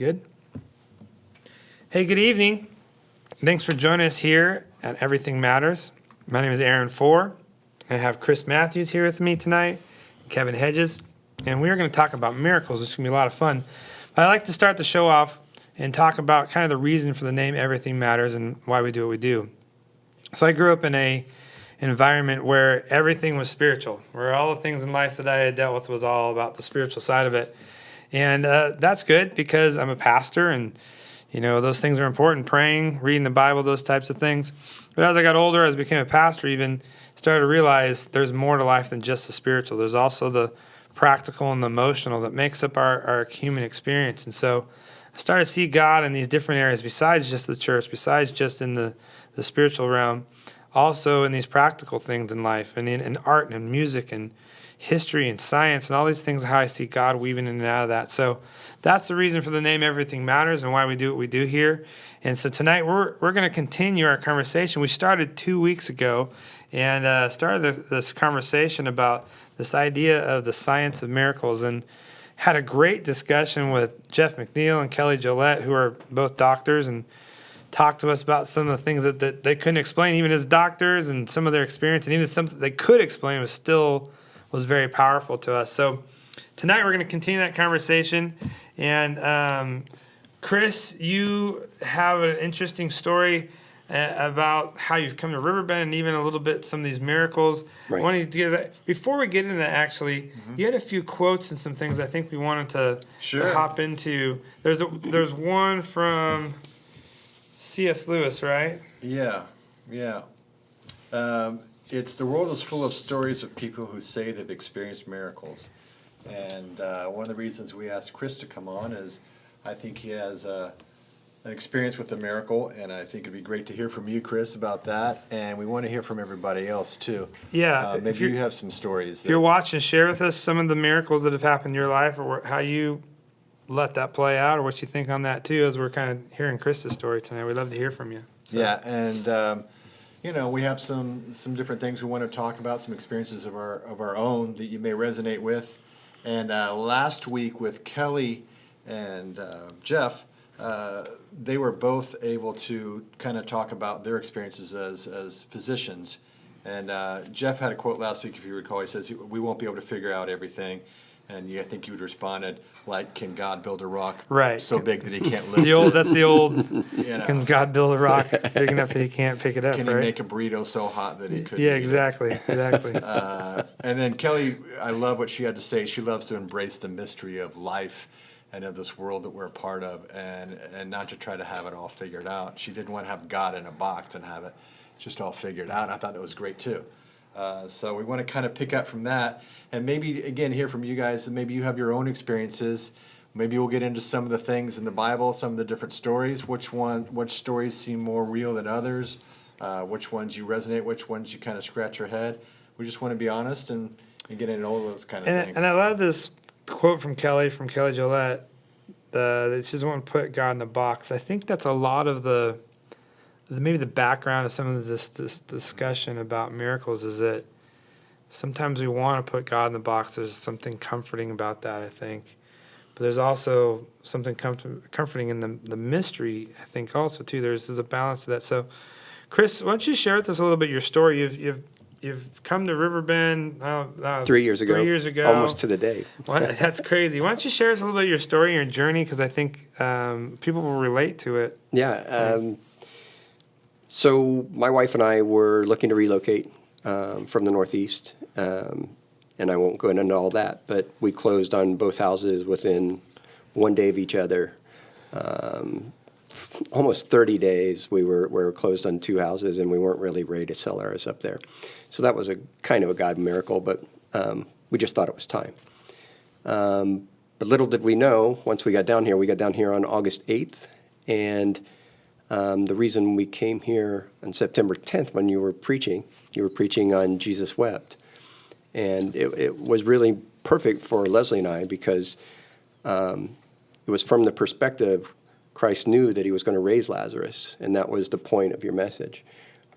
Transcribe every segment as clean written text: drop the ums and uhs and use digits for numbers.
Good? Hey, good evening. Thanks for joining us here at Everything Matters. My name is Aaron Foor. I have Chris Matthews here with me tonight, Kevin Hedges, and we are going to talk about miracles. It's going to be a lot of fun. But I like to start the show off and talk about kind of the reason for the name Everything Matters and why we do what we do. So I grew up in a environment where everything was spiritual, where all the things in life that I had dealt with was all about the spiritual side of it. And that's good because I'm a pastor and, you know, those things are important, praying, reading the Bible, those types of things. But as I got older, as I became a pastor, even started to realize there's more to life than just the spiritual. There's also the practical and the emotional that makes up our human experience. And so I started to see God in these different areas besides just the church, besides just in the spiritual realm, also in these practical things in life and in art and music and history and science and all these things, how I see God weaving in and out of that. So that's the reason for the name Everything Matters and why we do what we do here. And so tonight we're going to continue our conversation. We started 2 weeks ago and started this conversation about this idea of the science of miracles and had a great discussion with Jeff McNeil and Kelly Gillette, who are both doctors, and talked to us about some of the things that they couldn't explain even as doctors and some of their experience, and even something they could explain was very powerful to us. So tonight we're going to continue that conversation. And Chris, you have an interesting story about how you've come to Riverbend and even a little bit some of these miracles. Right. I wanted to get that. Before we get into that, actually, you had a few quotes and some things I think we wanted to hop into. There's one from C.S. Lewis, right? Yeah. It's the world is full of stories of people who say they've experienced miracles. And one of the reasons we asked Chris to come on is I think he has an experience with a miracle, and I think it'd be great to hear from you, Chris, about that. And we want to hear from everybody else, too. Yeah. Maybe you have some stories. If you're watching, share with us some of the miracles that have happened in your life or how you let that play out or what you think on that, too, as we're kind of hearing Chris's story tonight. We'd love to hear from you. So. Yeah, and we have some different things we want to talk about, some experiences of our own that you may resonate with. And last week with Kelly and Jeff, they were both able to kind of talk about their experiences as physicians. And Jeff had a quote last week, if you recall. He says, "We won't be able to figure out everything." And I think you responded like, "Can God build a rock so big that He can't lift it?" That's the old. Can God build a rock big enough that He can't pick it up? Can He make a burrito so hot that He couldn't? Yeah, exactly. And then Kelly, I love what she had to say. She loves to embrace the mystery of life and of this world that we're a part of, and not to try to have it all figured out. She didn't want to have God in a box and have it just all figured out. I thought that was great too. So we want to kind of pick up from that, and maybe again hear from you guys. And maybe you have your own experiences. Maybe we'll get into some of the things in the Bible, some of the different stories. Which stories seem more real than others? Which ones you resonate? Which ones you kind of scratch your head? We just want to be honest and get into all those kind of things. And I love this quote from Kelly Gillette. That she doesn't want to put God in a box. I think that's a lot of maybe the background of some of this discussion about miracles is that sometimes we want to put God in the box. There's something comforting about that, I think. But there's also something comforting in the mystery, I think, also, too. There's a balance to that. So, Chris, why don't you share with us a little bit your story? You've come to Riverbend 3 years ago. 3 years ago. Almost to the day. That's crazy. Why don't you share us a little bit of your story and your journey? Because I think people will relate to it. Yeah. So my wife and I were looking to relocate from the Northeast, and I won't go into all that, but we closed on both houses within 1 day of each other. Almost 30 days we were closed on 2 houses, and we weren't really ready to sell ours up there. So that was a kind of a God miracle, but we just thought it was time. But little did we know, once we got down here on August 8th, and the reason we came here on September 10th when you were preaching on Jesus Wept. And it was really perfect for Leslie and I because it was from the perspective Christ knew that He was going to raise Lazarus, and that was the point of your message.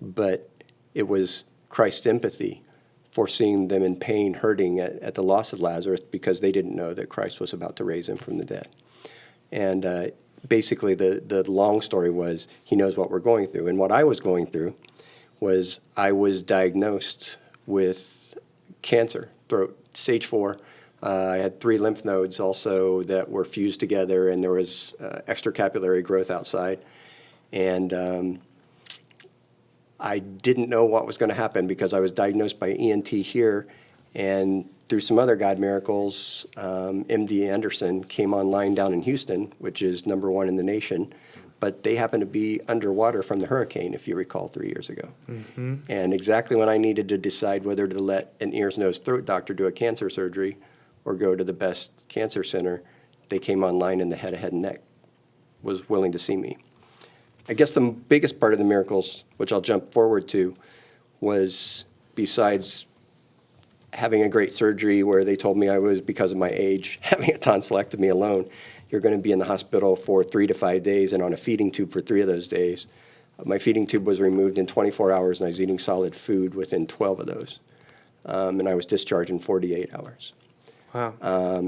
But it was Christ's empathy for seeing them in pain, hurting at the loss of Lazarus because they didn't know that Christ was about to raise him from the dead. And basically the long story was he knows what we're going through. And what I was going through was I was diagnosed with cancer, throat, stage 4. I had 3 lymph nodes also that were fused together, and there was extracapillary growth outside. And I didn't know what was going to happen because I was diagnosed by ENT here, and through some other God miracles, MD Anderson came online down in Houston, which is #1 in the nation, but they happened to be underwater from the hurricane, if you recall, 3 years ago. And exactly when I needed to decide whether to let an ears, nose, throat doctor do a cancer surgery or go to the best cancer center, they came online, and the head of head and neck was willing to see me. I guess the biggest part of the miracles, which I'll jump forward to, was besides having a great surgery where they told me I was, because of my age, having a tonsillectomy alone, you're going to be in the hospital for 3 to 5 days and on a feeding tube for 3 of those days. My feeding tube was removed in 24 hours, and I was eating solid food within 12 of those. And I was discharged in 48 hours. Wow.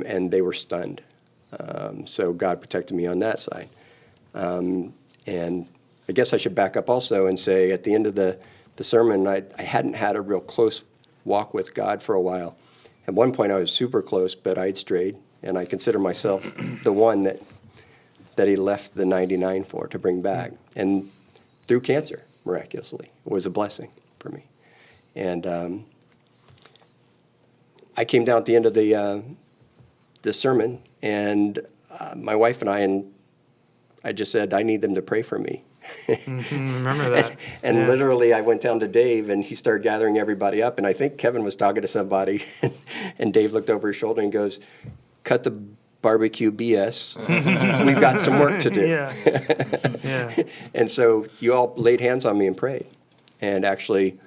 And they were stunned. So God protected me on that side. And I guess I should back up also and say at the end of the sermon, I hadn't had a real close walk with God for a while. At one point I was super close, but I'd strayed, and I consider myself the one that he left the 99 for to bring back. And through cancer, miraculously, it was a blessing for me. And I came down at the end of the sermon, and my wife and I just said, I need them to pray for me. Remember that. And Yeah. literally, I went down to Dave, and he started gathering everybody up. And I think Kevin was talking to somebody, and Dave looked over his shoulder and goes, cut the barbecue BS. We've got some work to do. Yeah. Yeah. And so you all laid hands on me and prayed. And actually,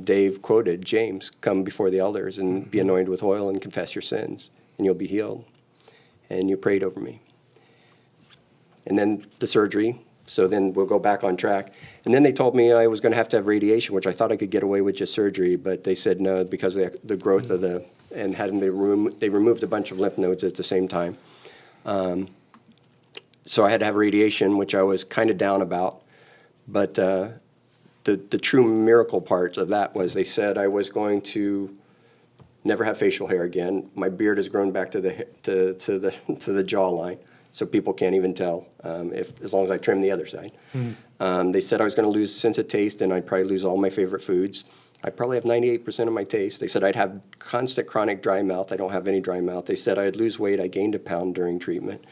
Dave quoted James, come before the elders and be anointed with oil and confess your sins, and you'll be healed. And you prayed over me. And then the surgery, so then we'll go back on track. And then they told me I was going to have radiation, which I thought I could get away with just surgery, but they said no because of the growth of and having they removed a bunch of lymph nodes at the same time. So I had to have radiation, which I was kind of down about. But the true miracle part of that was they said I was going to never have facial hair again. My beard has grown back to the jawline, so people can't even tell as long as I trim the other side. They said I was going to lose sense of taste, and I'd probably lose all my favorite foods. I probably have 98% of my taste. They said I'd have constant chronic dry mouth. I don't have any dry mouth. They said I'd lose weight. I gained a pound during treatment.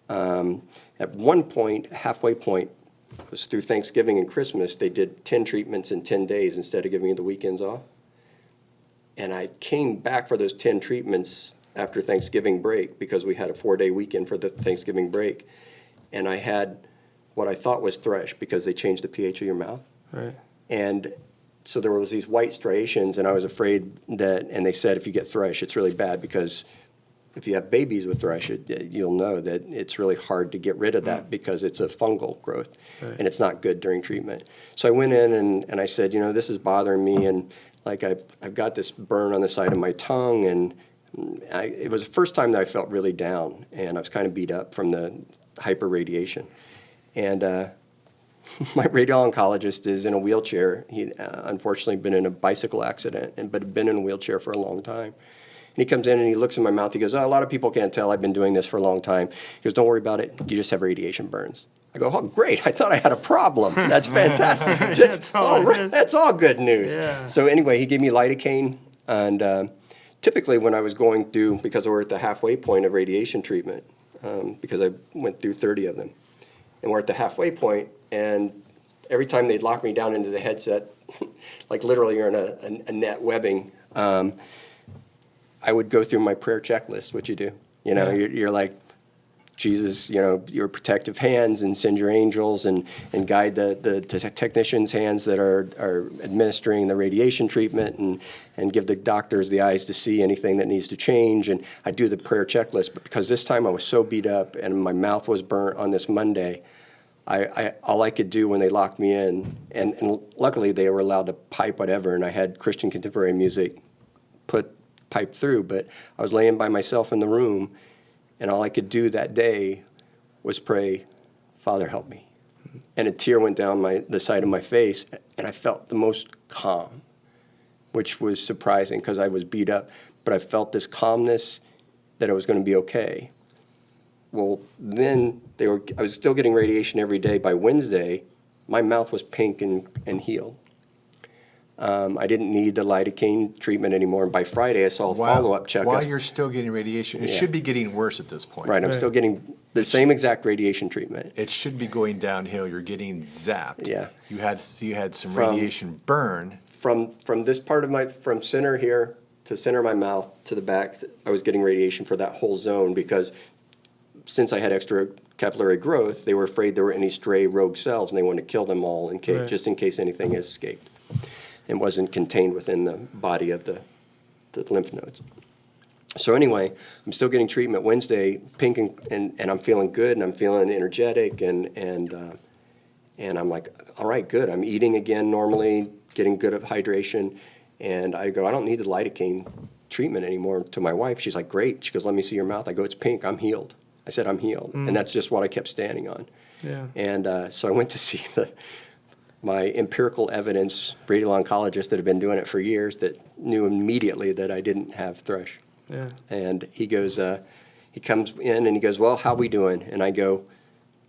At one point, halfway point, it was through Thanksgiving and Christmas, they did 10 treatments in 10 days instead of giving me the weekends off. And I came back for those 10 treatments after Thanksgiving break because we had a 4-day weekend for the Thanksgiving break. And I had what I thought was thrush because they changed the pH of your mouth. Right. And so there was these white striations, and I was afraid that, and they said if you get thrush, it's really bad because if you have babies with thrush, you'll know that it's really hard to get rid of that because it's a fungal growth, and it's not good during treatment. So I went in and I said, this is bothering me, and like I've got this burn on the side of my tongue, and it was the first time that I felt really down, and I was kind of beat up from the hyperradiation. And my radiologist is in a wheelchair. He unfortunately been in a bicycle accident, but had been in a wheelchair for a long time. And he comes in and he looks in my mouth. He goes, a lot of people can't tell. I've been doing this for a long time. He goes, don't worry about it. You just have radiation burns. I go, oh, great. I thought I had a problem. That's fantastic. That's all it is. That's all good news. Yeah. So anyway, he gave me lidocaine. And typically when I was going through, because we're at the halfway point of radiation treatment, because I went through 30 of them. And we're at the halfway point, and every time they'd lock me down into the headset, like literally you're in a net webbing, I would go through my prayer checklist, what you do. You're like, Jesus, your protective hands, and send your angels and guide the technicians' hands that are administering the radiation treatment and give the doctors the eyes to see anything that needs to change. And I do the prayer checklist, but because this time I was so beat up and my mouth was burnt on this Monday, all I could do when they locked me in, and luckily they were allowed to pipe whatever, and I had Christian contemporary music piped through, but I was laying by myself in the room, And all I could do that day was pray, Father, help me. And a tear went down the side of my face, and I felt the most calm, which was surprising because I was beat up. But I felt this calmness that I was going to be okay. Well, then I was still getting radiation every day. By Wednesday, my mouth was pink and healed. I didn't need the lidocaine treatment anymore. And by Friday, I saw a follow-up checkup. While you're still getting radiation, it should be getting worse at this point. Right, I'm still getting the same exact radiation treatment. It should be going downhill. You're getting zapped. Yeah. You had some radiation burn. From this part of from center here to center of my mouth to the back, I was getting radiation for that whole zone because since I had extra capillary growth, they were afraid there were any stray rogue cells, and they wanted to kill them all just in case anything escaped and wasn't contained within the body of the lymph nodes. So anyway, I'm still getting treatment Wednesday, pink, and I'm feeling good, and I'm feeling energetic, and I'm like, all right, good. I'm eating again normally, getting good at hydration, and I go, I don't need the lidocaine treatment anymore. To my wife, she's like, great. She goes, let me see your mouth. I go, it's pink. I'm healed. I said, I'm healed, and that's just what I kept standing on. Yeah. And so I went to see my empirical evidence radial oncologist that had been doing it for years that knew immediately that I didn't have thrush. Yeah. And he goes, he comes in and he goes, well, how we doing? And I go,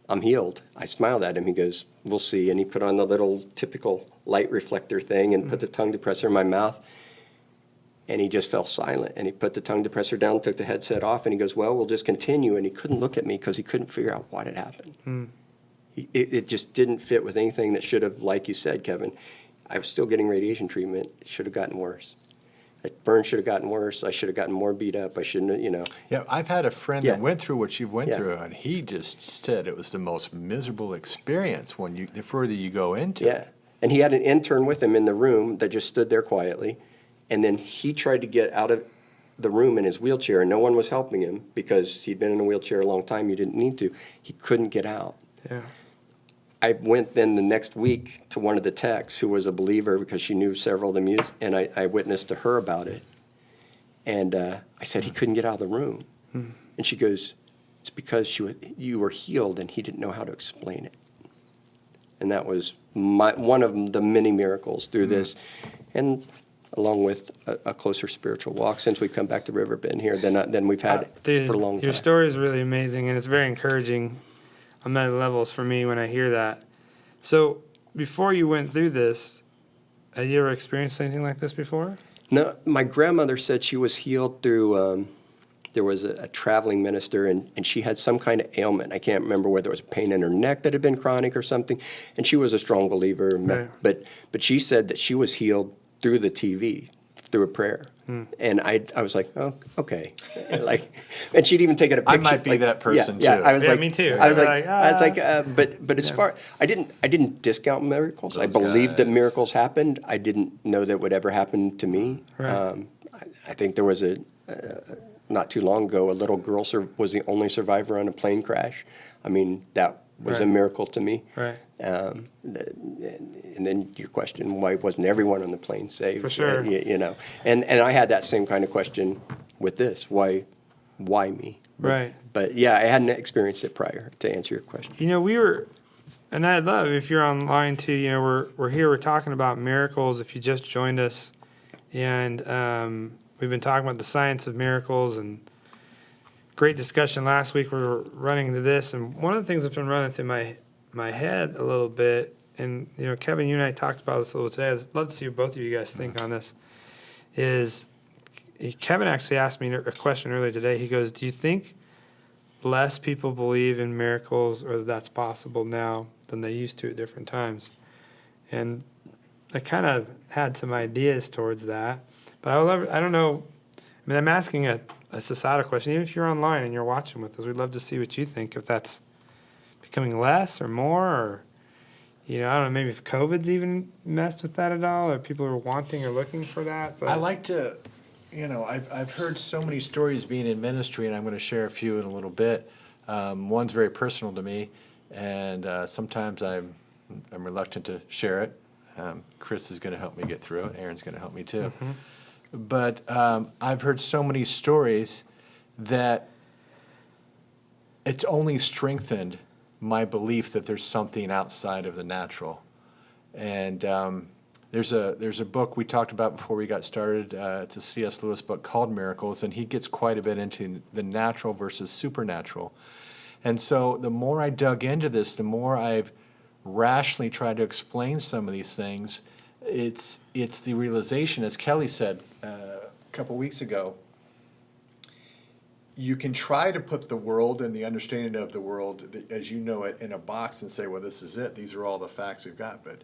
I'm healed. I smiled at him. He goes, we'll see. And he put on the little typical light reflector thing and put the tongue depressor in my mouth. And he just fell silent. And he put the tongue depressor down, took the headset off, and he goes, well, we'll just continue. And he couldn't look at me because he couldn't figure out what had happened. It just didn't fit with anything that should have, like you said, Kevin. I was still getting radiation treatment. It should have gotten worse. That burn should have gotten worse. I should have gotten more beat up. I shouldn't have, Yeah, I've had a friend that went through what you went through, and he just said it was the most miserable experience the further you go into it. Yeah. And he had an intern with him in the room that just stood there quietly. And then he tried to get out of the room in his wheelchair, and no one was helping him because he'd been in a wheelchair a long time. You didn't need to. He couldn't get out. Yeah. I went then the next week to one of the techs who was a believer because she knew several of them, and I witnessed to her about it. And I said, he couldn't get out of the room. And she goes, it's because you were healed and he didn't know how to explain it. And that was one of the many miracles through this. And along with a closer spiritual walk since we've come back to Riverbend here than we've had Dude, for a long time. Your story is really amazing, and it's very encouraging on many levels for me when I hear that. So before you went through this, had you ever experienced anything like this before? No, my grandmother said she was healed through, there was a traveling minister, and she had some kind of ailment. I can't remember whether it was pain in her neck that had been chronic or something, and she was a strong believer. Right. But she said that she was healed through the TV, through a prayer. And I was like, oh, okay. And she'd even taken a picture. I might be that person too. I was Yeah, like, me too. I was You're like, but as far, I didn't discount miracles. I believed that miracles happened. I didn't know that would ever happen to me. Right. I think there was not too long ago, a little girl was the only survivor on a plane crash. I mean, that was a miracle to me. Right. And then your question, why wasn't everyone on the plane saved? For sure. And I had that same kind of question with this. Why me? Right. But yeah, I hadn't experienced it prior, to answer your question. We were, and I'd love if you're online too. We're here. We're talking about miracles. If you just joined us, and we've been talking about the science of miracles and great discussion last week. We were running into this, and one of the things that's been running through my head a little bit, and Kevin, you and I talked about this a little today. I'd love to see what both of you guys think on this. Is Kevin actually asked me a question earlier today. He goes, "Do you think less people believe in miracles, or that's possible now than they used to at different times?" And I kind of had some ideas towards that, but I don't know. I mean, I'm asking a societal question. Even if you're online and you're watching with us, we'd love to see what you think. If that's becoming less or more, or I don't know, maybe if COVID's even messed with that at all, or people are wanting or looking for that. But I like to, I've heard so many stories being in ministry, and I'm going to share a few in a little bit. One's very personal to me, and sometimes I'm reluctant to share it. Chris is going to help me get through it. Aaron's going to help me too. But I've heard so many stories that it's only strengthened my belief that there's something outside of the natural. And there's a book we talked about before we got started. It's a C.S. Lewis book called Miracles, and he gets quite a bit into the natural versus supernatural. And so the more I dug into this, the more I've rationally tried to explain some of these things. It's the realization, as Kelly said a couple weeks ago, you can try to put the world and the understanding of the world as you know it in a box and say, well, this is it. These are all the facts we've got. But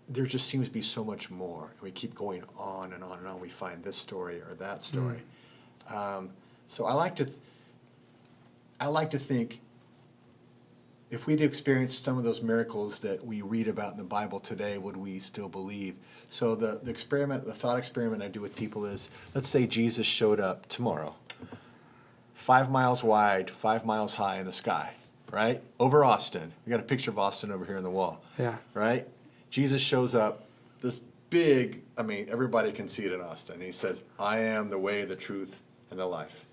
there just seems to be so much more. We keep going on and on and on. We find this story or that story. So I like to think if we'd experienced some of those miracles that we read about in the Bible today, would we still believe? So the thought experiment I do with people is, let's say Jesus showed up tomorrow, 5 miles wide, 5 miles high in the sky, right? Over Austin. We got a picture of Austin over here on the wall. Yeah. Right? Jesus shows up, this big, everybody can see it in Austin. He says, I am the way, the truth, and the life.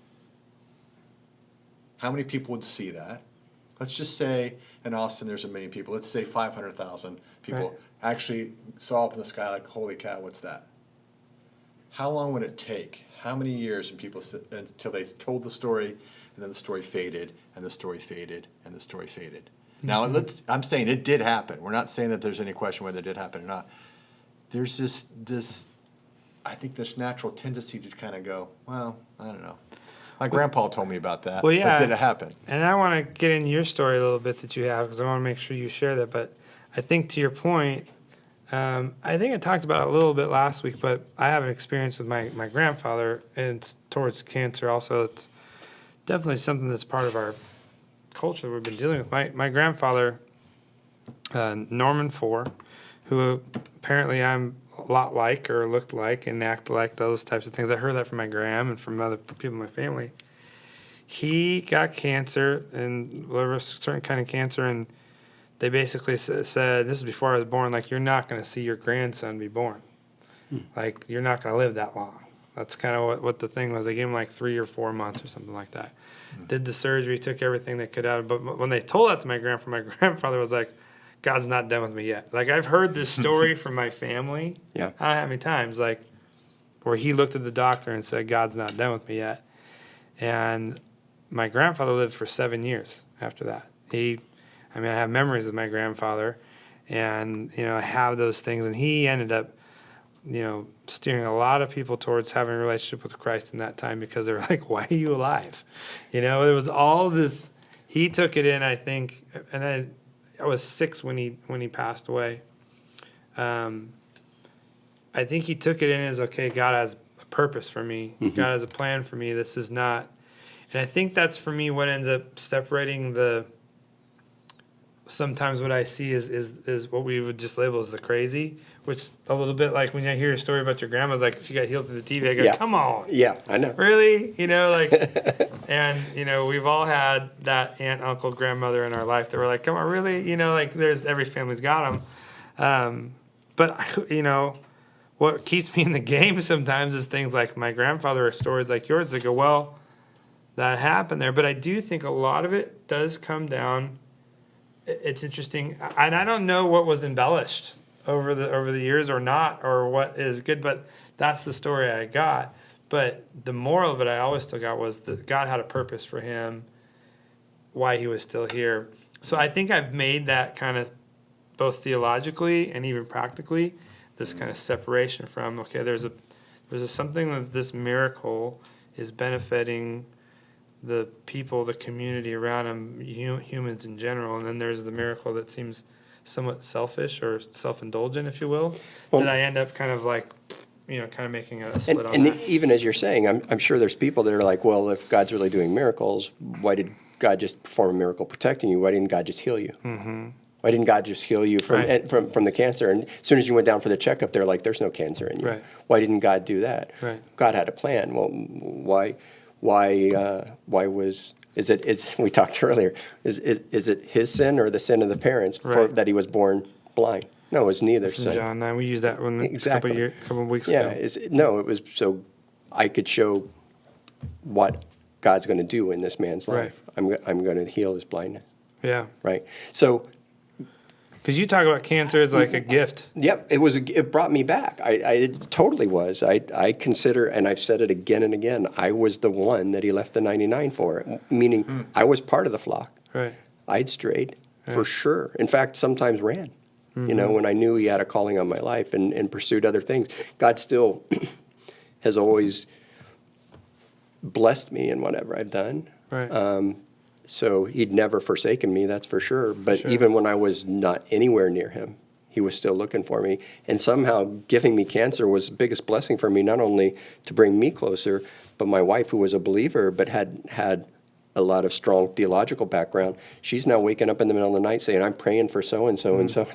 How many people would see that? Let's just say in Austin there's 1 million people. Let's say 500,000 people actually saw up in the sky like, holy cow, what's that? How long would it take? How many years until they told the story, and then the story faded, and the story faded, and the story faded? Now, I'm saying it did happen. We're not saying that there's any question whether it did happen or not. There's I think this natural tendency to kind of go, well, I don't know. My grandpa told me about that. Well, yeah. But did it happen? And I want to get in your story a little bit that you have because I want to make sure you share that. But I think to your point, I think I talked about it a little bit last week, but I have an experience with my grandfather and it's towards cancer also. It's definitely something that's part of our culture that we've been dealing with. My grandfather, Norman Foor, who apparently I'm a lot like or looked like and acted like, those types of things. I heard that from my gram and from other people in my family. He got cancer and a certain kind of cancer, and they basically said, this is before I was born, like, you're not going to see your grandson be born. Like, you're not going to live that long. That's kind of what the thing was. They gave him like 3 or 4 months or something like that. Did the surgery, took everything they could out of it. But when they told that to my grandfather was like, God's not done with me yet. Like, I've heard this story from my family. Yeah. I don't know how many times, like, where he looked at the doctor and said, God's not done with me yet. And my grandfather lived for 7 years after that. I have memories of my grandfather, and, I have those things. And he ended up, steering a lot of people towards having a relationship with Christ in that time because they were like, why are you alive? There was all this. He took it in, I think, and I was 6 when he passed away. I think he took it in as, okay, God has a purpose for me. Mm-hmm. God has a plan for me. This is not. And I think that's, for me, what ends up separating sometimes what I see is what we would just label as the crazy, which a little bit like when I hear a story about your grandma's like, she got healed through the TV. I go, come on. Yeah, I know. Really? And, we've all had that aunt, uncle, grandmother in our life that were like, come on, really? There's every family's got them. But, what keeps me in the game sometimes is things like my grandfather or stories like yours that go, well, that happened there. But I do think a lot of it does come down. It's interesting, and I don't know what was embellished over the years or not, or what is good, but that's the story I got. But the moral of it I always took out was that God had a purpose for him, why he was still here. So I think I've made that kind of, both theologically and even practically, this kind of separation from, okay, there's something that this miracle is benefiting the people, the community around them, humans in general, and then there's the miracle that seems somewhat selfish or self-indulgent, if you will, that I end up kind of like, kind of making a split on that. And even as you're saying, I'm sure there's people that are like, well, if God's really doing miracles, why did God just perform a miracle protecting you? Why didn't God just heal you? Mm-hmm. Why didn't God just heal you from the cancer? And as soon as you went down for the checkup, they're like, there's no cancer in you. Right. Why didn't God do that? Right. God had a plan. Well, why we talked earlier, is it his sin or the sin of the parents that he was born blind? No, it was neither sin. John 9, we used that one a couple of weeks ago. It was so I could show what God's going to do in this man's Right. life. I'm going to heal his blindness, Yeah. right? So, Because you talk about cancer as like a gift. yep, it brought me back. It totally was. I consider, and I've said it again and again, I was the one that he left the 99 for, meaning I was part of the flock. Right. I'd strayed for sure. In fact, sometimes ran. When I knew he had a calling on my life and pursued other things. God still has always blessed me in whatever I've done. Right. So he'd never forsaken me, that's for sure. But Sure. even when I was not anywhere near him, he was still looking for me. And somehow giving me cancer was the biggest blessing for me, not only to bring me closer, but my wife, who was a believer but had a lot of strong theological background, she's now waking up in the middle of the night saying, I'm praying for so-and-so and so.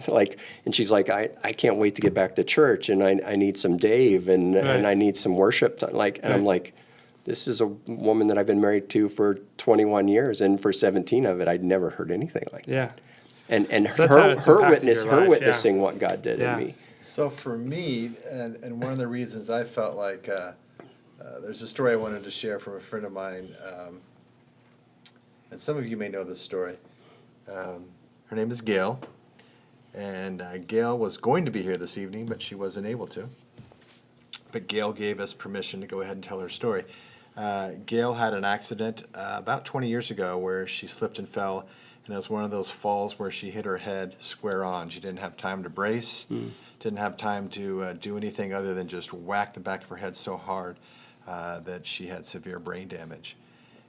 And she's like, I can't wait to get back to church, and I need some Dave, and I need some worship. And I'm like, this is a woman that I've been married to for 21 years, and for 17 of it, I'd never heard anything like that. Yeah. And So that's how it's impacted your life, witnessing what God did Yeah. in me. So for me, and one of the reasons I felt like there's a story I wanted to share from a friend of mine, and some of you may know this story. Her name is Gail, and Gail was going to be here this evening, but she wasn't able to. But Gail gave us permission to go ahead and tell her story. Gail had an accident about 20 years ago where she slipped and fell, and it was one of those falls where she hit her head square on. She didn't have time to brace, didn't have time to do anything other than just whack the back of her head so hard that she had severe brain damage.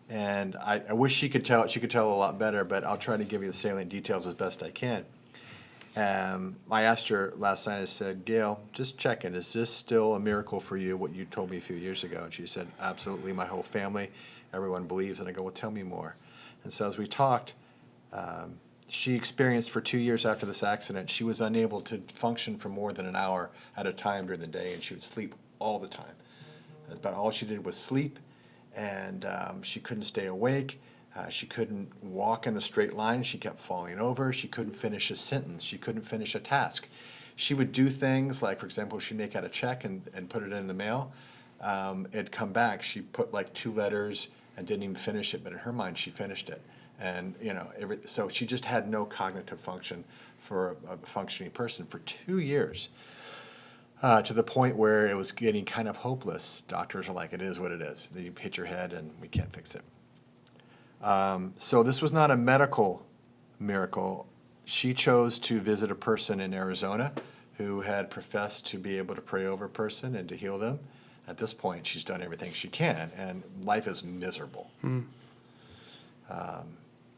And I wish she could tell a lot better, but I'll try to give you the salient details as best I can. I asked her last night, I said, Gail, just checking, is this still a miracle for you, what you told me a few years ago? And she said, absolutely, my whole family, everyone believes. And I go, well, tell me more. And so as we talked, she experienced for 2 years after this accident, she was unable to function for more than an hour at a time during the day, and she would sleep all the time. That's about all she did was sleep, and she couldn't stay awake. She couldn't walk in a straight line. She kept falling over. She couldn't finish a sentence. She couldn't finish a task. She would do things like, for example, she'd make out a check and put it in the mail. It'd come back. She put like 2 letters and didn't even finish it, but in her mind, she finished it. And, so she just had no cognitive function for a functioning person for 2 years. To the point where it was getting kind of hopeless. Doctors are like, it is what it is. You hit your head and we can't fix it. So this was not a medical miracle. She chose to visit a person in Arizona who had professed to be able to pray over a person and to heal them. At this point, she's done everything she can, and life is miserable.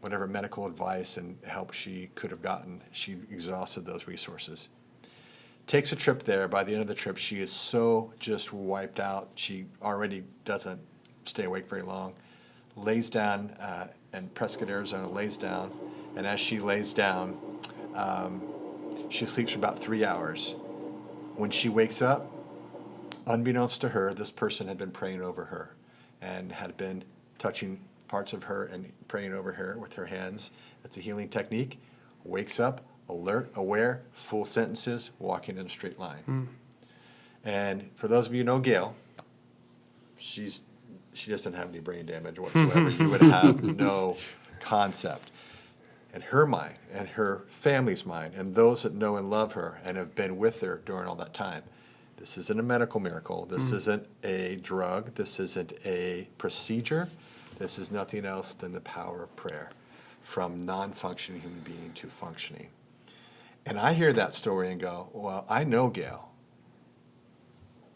Whatever medical advice and help she could have gotten, she exhausted those resources. Takes a trip there. By the end of the trip, she is so just wiped out. She already doesn't stay awake very long. Lays down in Prescott, Arizona, lays down. And as she lays down, she sleeps for about 3 hours. When she wakes up, unbeknownst to her, this person had been praying over her and had been touching parts of her and praying over her with her hands. It's a healing technique. Wakes up, alert, aware, full sentences, walking in a straight line. And for those of you who know Gail, she doesn't have any brain damage whatsoever. You would have no concept. In her mind, and her family's mind, and those that know and love her and have been with her during all that time, this isn't a medical miracle. This isn't a drug. This isn't a procedure. This is nothing else than the power of prayer, from non-functioning human being to functioning. And I hear that story and go, well, I know Gail.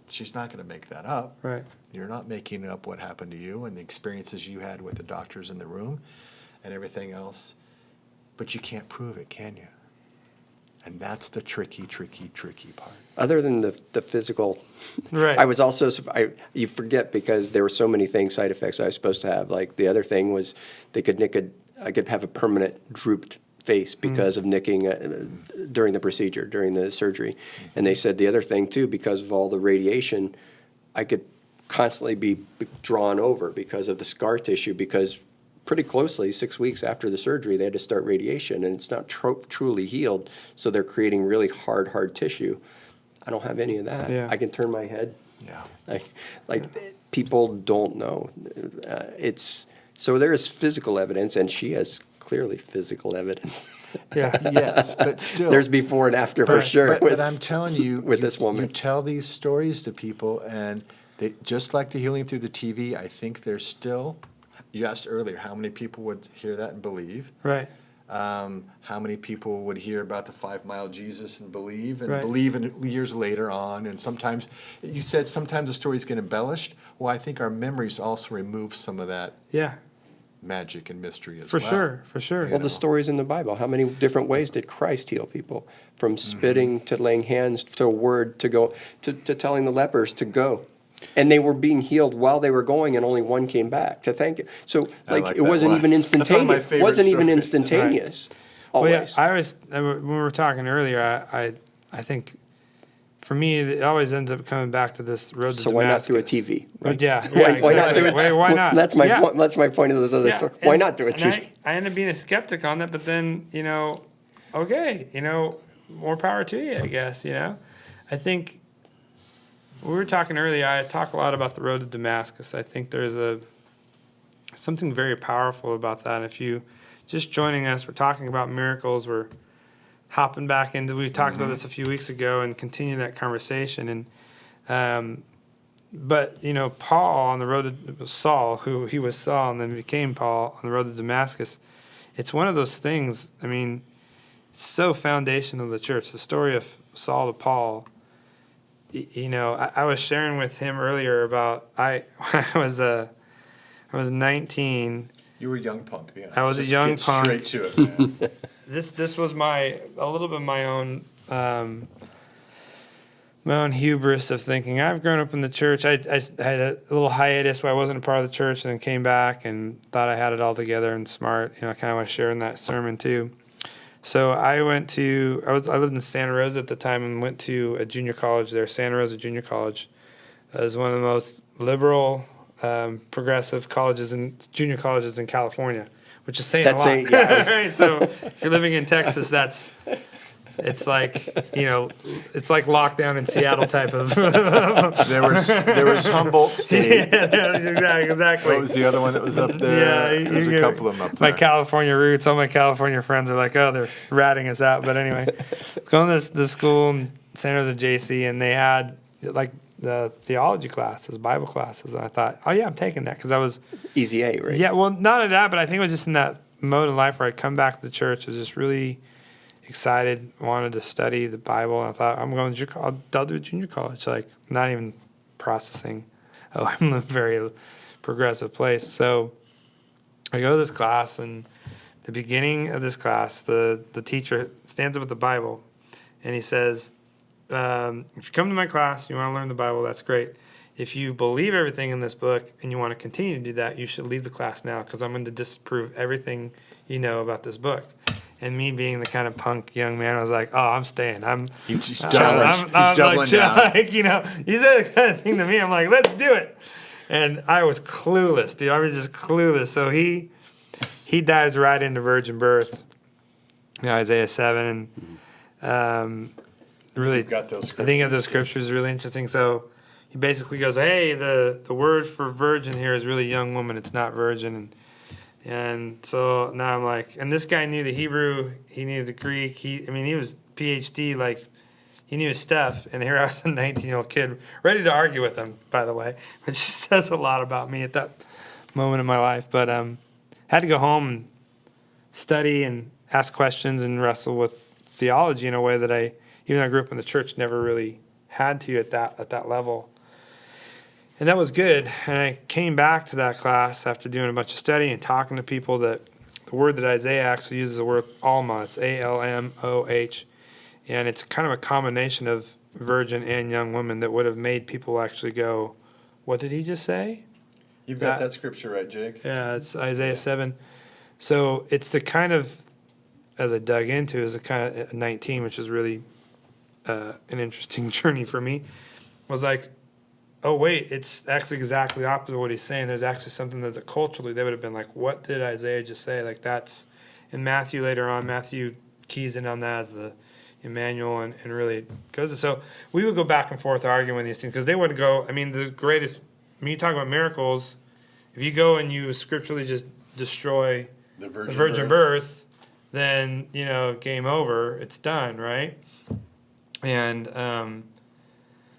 She's not going to make that up. Right. You're not making up what happened to you and the experiences you had with the doctors in the room and everything else. But you can't prove it, can you? And that's the tricky part. Other than the physical, Right. I was also, you forget because there were so many things, side effects I was supposed to have. Like the other thing was I could have a permanent drooped face because of nicking during the procedure, during the surgery. And they said the other thing too, because of all the radiation, I could constantly be drawn over because of the scar tissue, because pretty closely 6 weeks after the surgery, they had to start radiation, and it's not truly healed, so they're creating really hard tissue. I don't have any of that. Yeah. I can turn my head Yeah. Like people don't know. So there is physical evidence, and she has clearly physical evidence. Yeah. Yes, but still. There's before and after for sure. But I'm telling you, with this woman. you tell these stories to people, and they just like the healing through the TV. I think there's still. You asked earlier how many people would hear that and believe. Right. How many people would hear about the 5 Mile Jesus and believe Right. in years later on? And sometimes you said sometimes the stories get embellished. Well, I think our memories also remove some of that Yeah. magic and mystery as For well. sure. For sure. Well, the stories in the Bible. How many different ways did Christ heal people? From spitting to laying hands to a word to go to telling the lepers to go. And they were being healed while they were going, and only one came back to thank it. So, I like, like it that wasn't one. even That's one of my instantaneous. It favorite wasn't even stories. instantaneous. Well, yeah, Always. when we were talking earlier, I think for me it always ends up coming back to this road to So why not Damascus. do a TV? But Right? yeah, Why not exactly. do it? Why not? That's my Yeah. point. That's my point of those other Yeah, stories. Why and- not do a and TV? I ended up being a skeptic on that, but then okay, more power to you, I guess. I think we were talking earlier. I talk a lot about the road to Damascus. I think there's something very powerful about that. If you just joining us, we're talking about miracles. We're hopping back into. We talked about this a few weeks ago and continue that conversation. And but Paul on the road to Saul, who he was Saul and then became Paul on the road to Damascus. It's one of those things. I mean, it's so foundational of the church. The story of Saul to Paul. I was sharing with him earlier about when I was 19. You were a young punk, yeah. I was a Just young get punk. Straight to it, man. This was a little bit my own hubris of thinking I've grown up in the church. I had a little hiatus where I wasn't a part of the church, and then came back and thought I had it all together and smart. I kind of was sharing that sermon too. So I lived in Santa Rosa at the time and went to a junior college there, Santa Rosa Junior College. It was one of the most liberal, progressive junior colleges in California, which is saying a lot. Right? So if you're living in Texas, it's like it's like lockdown in Seattle type of. There was Humboldt State. Yeah, exactly. What was the other one that was up there? Yeah, There's a couple of them up my there. California roots. All my California friends are like, oh, they're ratting us out. But anyway, it's going to this school in Santa Rosa JC, and they had like the theology classes, Bible classes, and I thought, oh yeah, I'm taking that because I was Easy A, right? Yeah, well, not only that, but I think it was just in that mode in life where I'd come back to the church. I was just really excited, wanted to study the Bible, and I thought, I'm going to I'll do a junior college, like not even processing. Oh, I'm in a very progressive place. So I go to this class, and the beginning of this class, the teacher stands up with the Bible, and he says, if you come to my class, you want to learn the Bible, that's great. If you believe everything in this book and you want to continue to do that, you should leave the class now because I'm going to disprove everything you know about this book. And me being the kind of punk young man, I was like, oh, I'm staying. He's doubling down. Like, he said the kind of thing to me. I'm like, let's do it. And I was clueless, dude. I was just clueless. So he dives right into virgin birth, Isaiah 7. And really, Got those I think of those scriptures is really interesting. So he basically goes, hey, the word for virgin here is really young woman. It's not virgin. And so now I'm like, and this guy knew the Hebrew, he knew the Greek. He was PhD, like he knew his stuff. And here I was a 19-year-old kid ready to argue with him, by the way, which says a lot about me at that moment in my life. But had to go home and study and ask questions and wrestle with theology in a way that even though I grew up in the church, never really had to at that level. And that was good. And I came back to that class after doing a bunch of study and talking to people that the word that Isaiah actually uses the word alma. It's ALMOH. And it's kind of a combination of virgin and young woman that would have made people actually go, what did he just say? You've got that scripture right, Jake. Yeah, it's Isaiah 7. So it's the kind of, as I dug into, is the kind of 19, which is really an interesting journey for me, was like, oh, wait, it's actually exactly the opposite of what he's saying. There's actually something that culturally they would have been like, what did Isaiah just say? Like that's in Matthew later on. Matthew keys in on that as Emmanuel and really goes. So we would go back and forth arguing these things because they would go. I mean, the greatest. When you talk about miracles, if you go and you scripturally just destroy The the virgin, virgin birth, then game over. It's done, right? And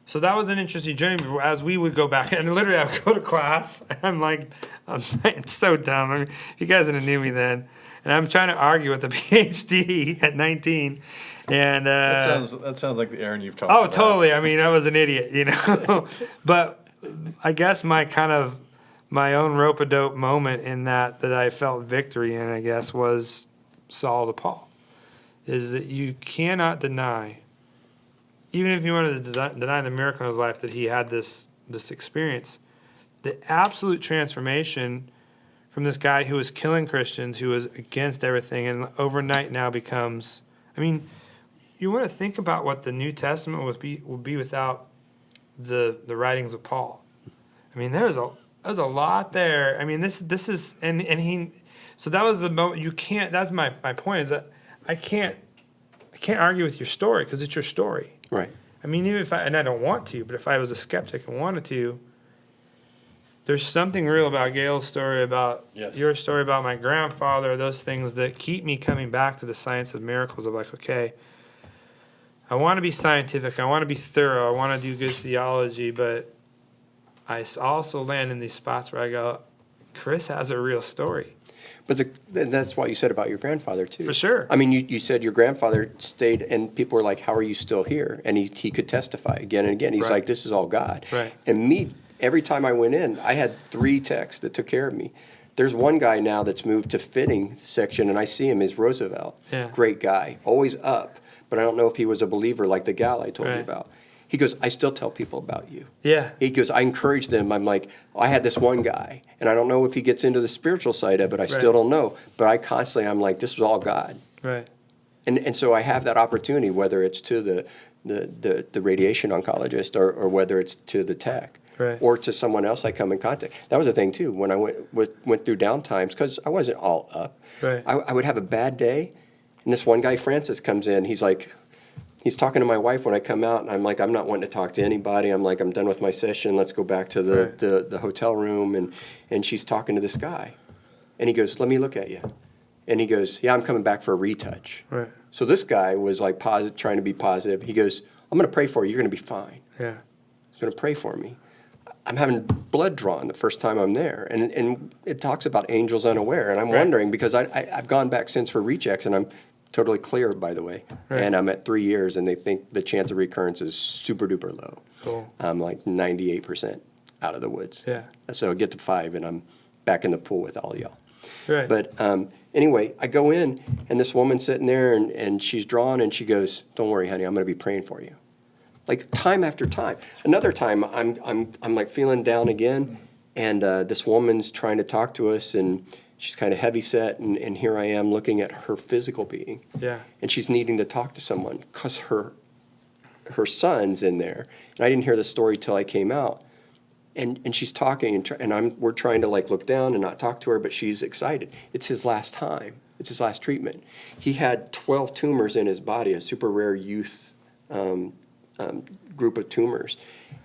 so that was an interesting journey. As we would go back, and literally, I would go to class. And I'm like, it's so dumb. I mean, you guys didn't knew me then, and I'm trying to argue with a PhD at 19. And that sounds like the Aaron you've talked oh, about. totally. I mean, I was an idiot, But I guess my own rope-a-dope moment in that I felt victory in, I guess, was Saul to Paul. Is that you cannot deny, even if you wanted to deny the miracle in his life that he had this experience, the absolute transformation from this guy who was killing Christians, who was against everything, and overnight now becomes, I mean, you want to think about what the New Testament would be without the writings of Paul. I mean, there's a lot there. I mean, this is and he. So that was the moment. You can't. That's my point. Is that I can't argue with your story because it's your story. Right. I mean, even if I don't want to, but if I was a skeptic and wanted to, there's something real about Gail's story, about your story, about my grandfather, those things that keep me coming back to the science of miracles of like, okay, I want to be scientific, I want to be thorough, I want to do good theology, but I also land in these spots where I go, Chris has a real story. But that's what you said about your grandfather, too. For sure. I mean, you said your grandfather stayed, and people were like, how are you still here? And he could testify again and again. He's Right. like, this is all God. Right. And me, every time I went in, I had 3 techs that took care of me. There's one guy now that's moved to fitting section, and I see him as Roosevelt. Yeah. Great guy, always up. But I don't know if he was a believer like the gal I told you Right. about. He goes, I still tell people about you. Yeah. He goes, I encourage them. I'm like, I had this one guy, and I don't know if he gets into the spiritual side of it. I still don't know. But I constantly, I'm like, this was all God. Right. And so I have that opportunity, whether it's to the radiation oncologist or whether it's to the tech. Right. Or to someone else I come in contact. That was the thing, too, when I went through down times, because I wasn't all up. Right. I would have a bad day, and this one guy, Francis, comes in. He's like, he's talking to my wife when I come out, and I'm like, I'm not wanting to talk to anybody. I'm like, I'm done with my session. Let's go back to the hotel room. And she's talking to this guy. And he goes, let me look at you. And he goes, yeah, I'm coming back for a retouch. Right. So this guy was like trying to be positive. He goes, I'm going to pray for you. You're going to be fine. Yeah. He's going to pray for me. I'm having blood drawn the first time I'm there. And it talks about angels unaware. And I'm wondering, because I've gone back since for rechecks, and I'm totally clear, by the way. Right. And I'm at 3 years, and they think the chance of recurrence is super duper low. Cool. I'm like 98% out of the woods. Yeah. So I get to 5, and I'm back in the pool with all y'all. Right. But anyway, I go in, and this woman's sitting there, and she's drawn, and she goes, don't worry, honey, I'm going to be praying for you. Like time after time. Another time, I'm like feeling down again, and this woman's trying to talk to us, and she's kind of heavy set, and here I am looking at her physical being. Yeah. And she's needing to talk to someone because her son's in there. And I didn't hear the story till I came out. And she's talking, and we're trying to like look down and not talk to her, but she's excited. It's his last time. It's his last treatment. He had 12 tumors in his body, a super rare youth group of tumors.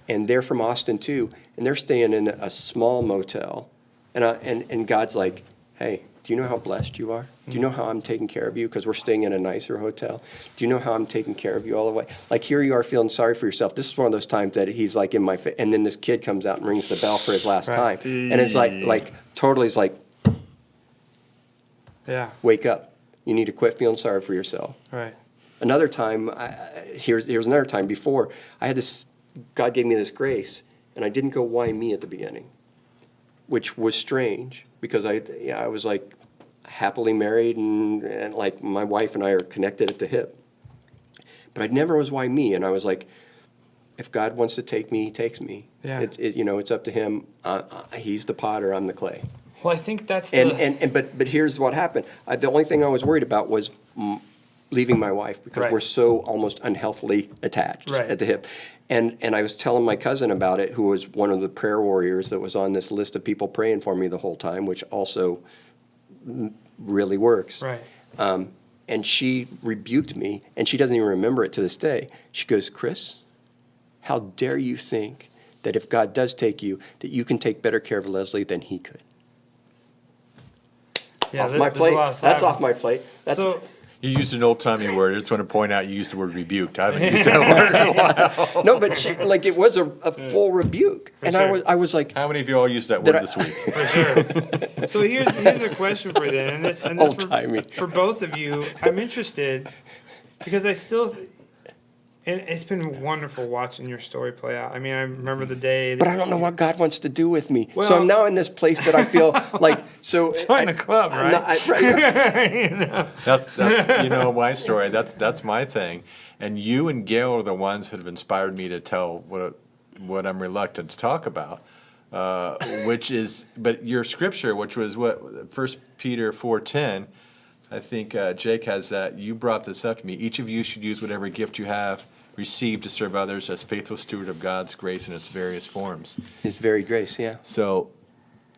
And they're from Austin too, and they're staying in a small motel. And God's like, hey, do you know how blessed you are? Do you know how I'm taking care of you? Because we're staying in a nicer hotel. Do you know how I'm taking care of you all the way? Like, here you are feeling sorry for yourself. This is one of those times that he's like in my face. And then this kid comes out and rings the bell for his last time. And it's like totally is like, Yeah. wake up. You need to quit feeling sorry for yourself. Right. Another time, here's another time. Before, I had this, God gave me this grace, and I didn't go, why me at the beginning? Which was strange, because I was like happily married, and like my wife and I are connected at the hip. But I never was, why me? And I was like, if God wants to take me, he takes me. Yeah. It's up to him. He's the potter, I'm the clay. Well, I think that's But here's what happened. The only thing I was worried about was leaving my wife, because Right. we're so almost unhealthily attached Right. at the hip. And I was telling my cousin about it, who was one of the prayer warriors that was on this list of people praying for me the whole time, which also really works. Right. And she rebuked me, and she doesn't even remember it to this day. She goes, Chris, how dare you think that if God does take you, that you can take better care of Leslie than he could? Yeah, Off my there's a plate. lot of That's cyber- off my plate. That's So You used an old-timey word. I just want to point out you used the word rebuked. I haven't used that word in a while. no, but she, like it was a full rebuke, and sure. I was like, How many of you all used that word this week? for sure. So here's a question for you then, and this Old-timey. for both of you. I'm interested because I still, and it's been wonderful watching your story play out. I mean, I remember the day. but I don't know what God wants to do with me. Well- so I'm now in this place that I feel like so. Join the club, I'm right? not- right. That's my story. That's my thing. And you and Gail are the ones that have inspired me to tell what I'm reluctant to talk about. Which is, but your scripture, which was what 1 Peter 4:10. I think Jake has that. You brought this up to me. Each of you should use whatever gift you have received to serve others as faithful steward of God's grace in its various forms. His very grace, yeah. So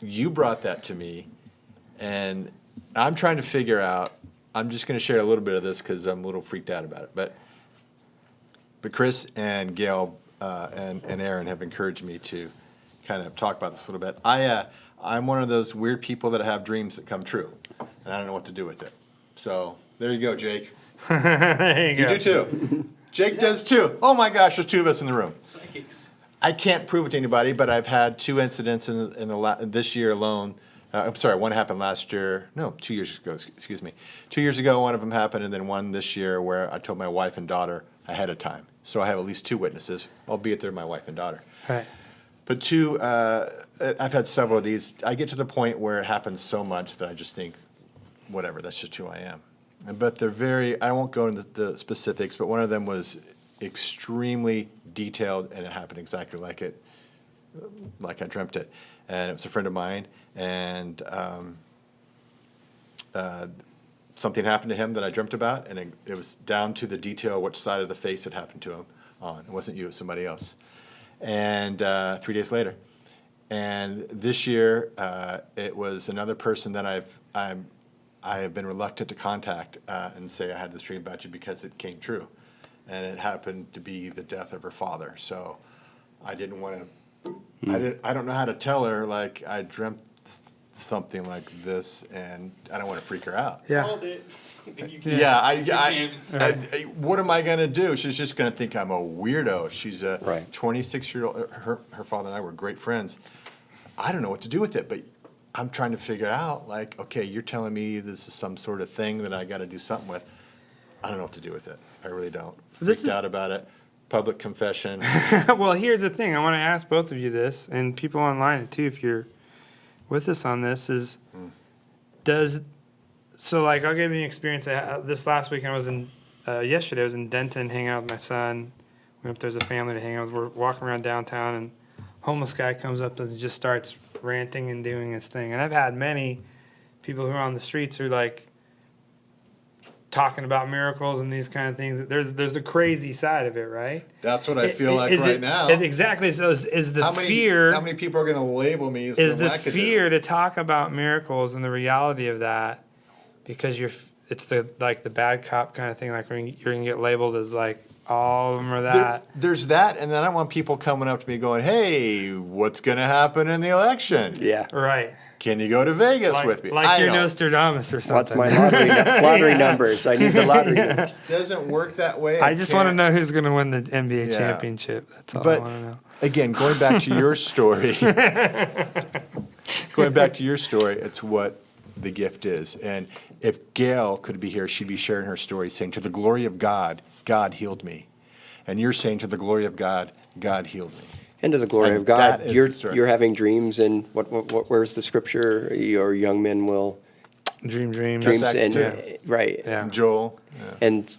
you brought that to me, and I'm trying to figure out. I'm just going to share a little bit of this because I'm a little freaked out about it. But Chris and Gail and Aaron have encouraged me to kind of talk about this a little bit. I'm one of those weird people that have dreams that come true, and I don't know what to do with it. So there you go, Jake. There you You go. do too. Jake does too. Oh my gosh, there's two of us in the room. Psychics. I can't prove it to anybody, but I've had two incidents this year alone. I'm sorry, one happened last year. No, 2 years ago. Excuse me. 2 years ago, one of them happened, and then one this year where I told my wife and daughter ahead of time. So I have at least two witnesses, albeit they're my wife and daughter. Right. But two, I've had several of these. I get to the point where it happens so much that I just think, whatever, that's just who I am. But they're very, I won't go into the specifics, but one of them was extremely detailed, and it happened exactly like I dreamt it. And it was a friend of mine, and something happened to him that I dreamt about, and it was down to the detail which side of the face it happened to him on. It wasn't you, it was somebody else. And 3 days later. And this year, it was another person that I have been reluctant to contact and say I had this dream about you because it came true. And it happened to be the death of her father. So I didn't want to, I don't know how to tell her, like, I dreamt something like this, and I don't want to freak her out. Yeah. Called it. You can't. Yeah, what am I going to do? She's just going to think I'm a weirdo. She's a Right. 26-year-old. Her father and I were great friends. I don't know what to do with it, but I'm trying to figure out, like, okay, you're telling me this is some sort of thing that I got to do something with. I don't know what to do with it. I really don't. This Freaked is- out about it. Public confession. Well, here's the thing. I want to ask both of you this, and people online too, if you're with us on this, is so like I'll give you an experience. This last weekend I was in, yesterday I was in Denton hanging out with my son. Went up there's a family to hang out with. We're walking around downtown, and homeless guy comes up and just starts ranting and doing his thing. And I've had many people who are on the streets who like talking about miracles and these kind of things. There's the crazy side of it, right? That's what I feel like Is right it- now. Exactly. So is the How many fear people are going to label me as is the the wackadoo? fear to talk about miracles and the reality of that because it's the like the bad cop kind of thing, like you're gonna get labeled as like all of them are that. There's that, and then I don't want people coming up to me going, "Hey, what's going to happen in the election? Yeah. Right. Can you go to Vegas Like, with me?" like I you're know. Nostradamus or What's something. my lottery numbers? I need the lottery numbers. It doesn't work that way. I just want to can't. know who's going to win the NBA Yeah. championship. That's all I But want to know. again, going back to your story, it's what the gift is. And if Gail could be here, she'd be sharing her story, saying, "To the glory of God, God healed me." And you're saying, "To the glory of God, God healed me." And to the glory And of God, that is the story. you're having dreams, and where's the scripture? Your young men will Dreams. dreams Acts and 2. right Yeah. Joel, and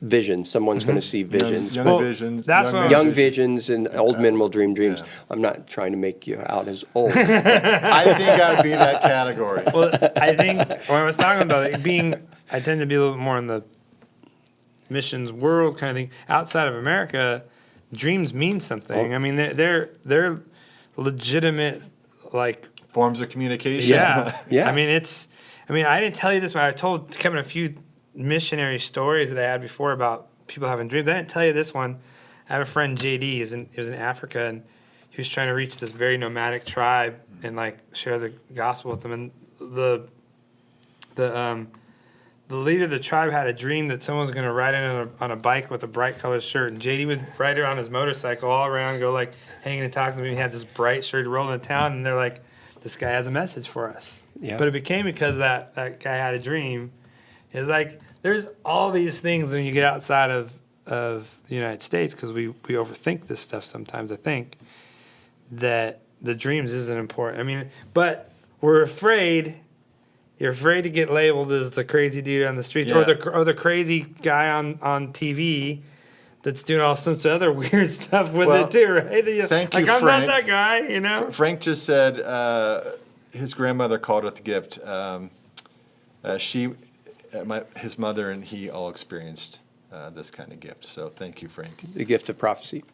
visions. Someone's going to see visions. young Well, visions, that's what I was- Young visions and old men will dream dreams. Yeah. I'm not trying to make you out as old. I think I'd be that category. Well, I think when I was talking about it being, I tend to be a little bit more in the missions world kind of thing. Outside of America, dreams mean something. I mean, they're legitimate, like Forms of communication. yeah, Yeah. I mean, I didn't tell you this, but I told Kevin a few missionary stories that I had before about people having dreams. I didn't tell you this one. I have a friend, JD. He was in Africa, and he was trying to reach this very nomadic tribe and like share the gospel with them. And the leader of the tribe had a dream that someone was going to ride in on a bike with a bright colored shirt. And JD would ride around his motorcycle all around, go like hanging and talking to me. He had this bright shirt rolling in town, and they're like, this guy has a message for us. Yeah. But it became because that guy had a dream. It's like there's all these things when you get outside of the United States, because we overthink this stuff sometimes, I think, that the dreams isn't important. I mean, but we're afraid. You're afraid to get labeled as the crazy dude on the streets, Yeah. or the crazy guy on TV that's doing all sorts of other weird stuff with Well, it too, right? thank you, like, I'm Frank. not that guy, you know? Frank just said his grandmother called it the gift. His mother and he all experienced this kind of gift. So thank you, Frank. The gift of prophecy.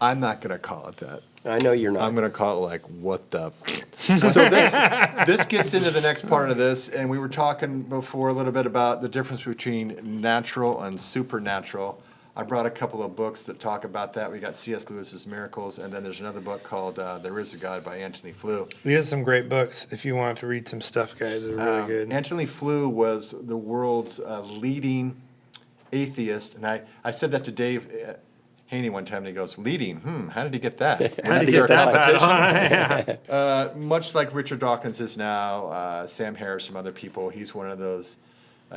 I'm not going to call it that. I know you're not. I'm going to call it like, what the? So this gets into the next part of this, and we were talking before a little bit about the difference between natural and supernatural. I brought a couple of books that talk about that. We got C.S. Lewis's Miracles, and then there's another book called There Is a God by Anthony Flew. These are some great books if you want to read some stuff, guys. They're really good. Anthony Flew was the world's leading atheist, and I said that to Dave Haney one time, and he goes, leading, how did he get that? How did Is you there get a that competition? title? Yeah. Much like Richard Dawkins is now, Sam Harris, some other people, he's one of those,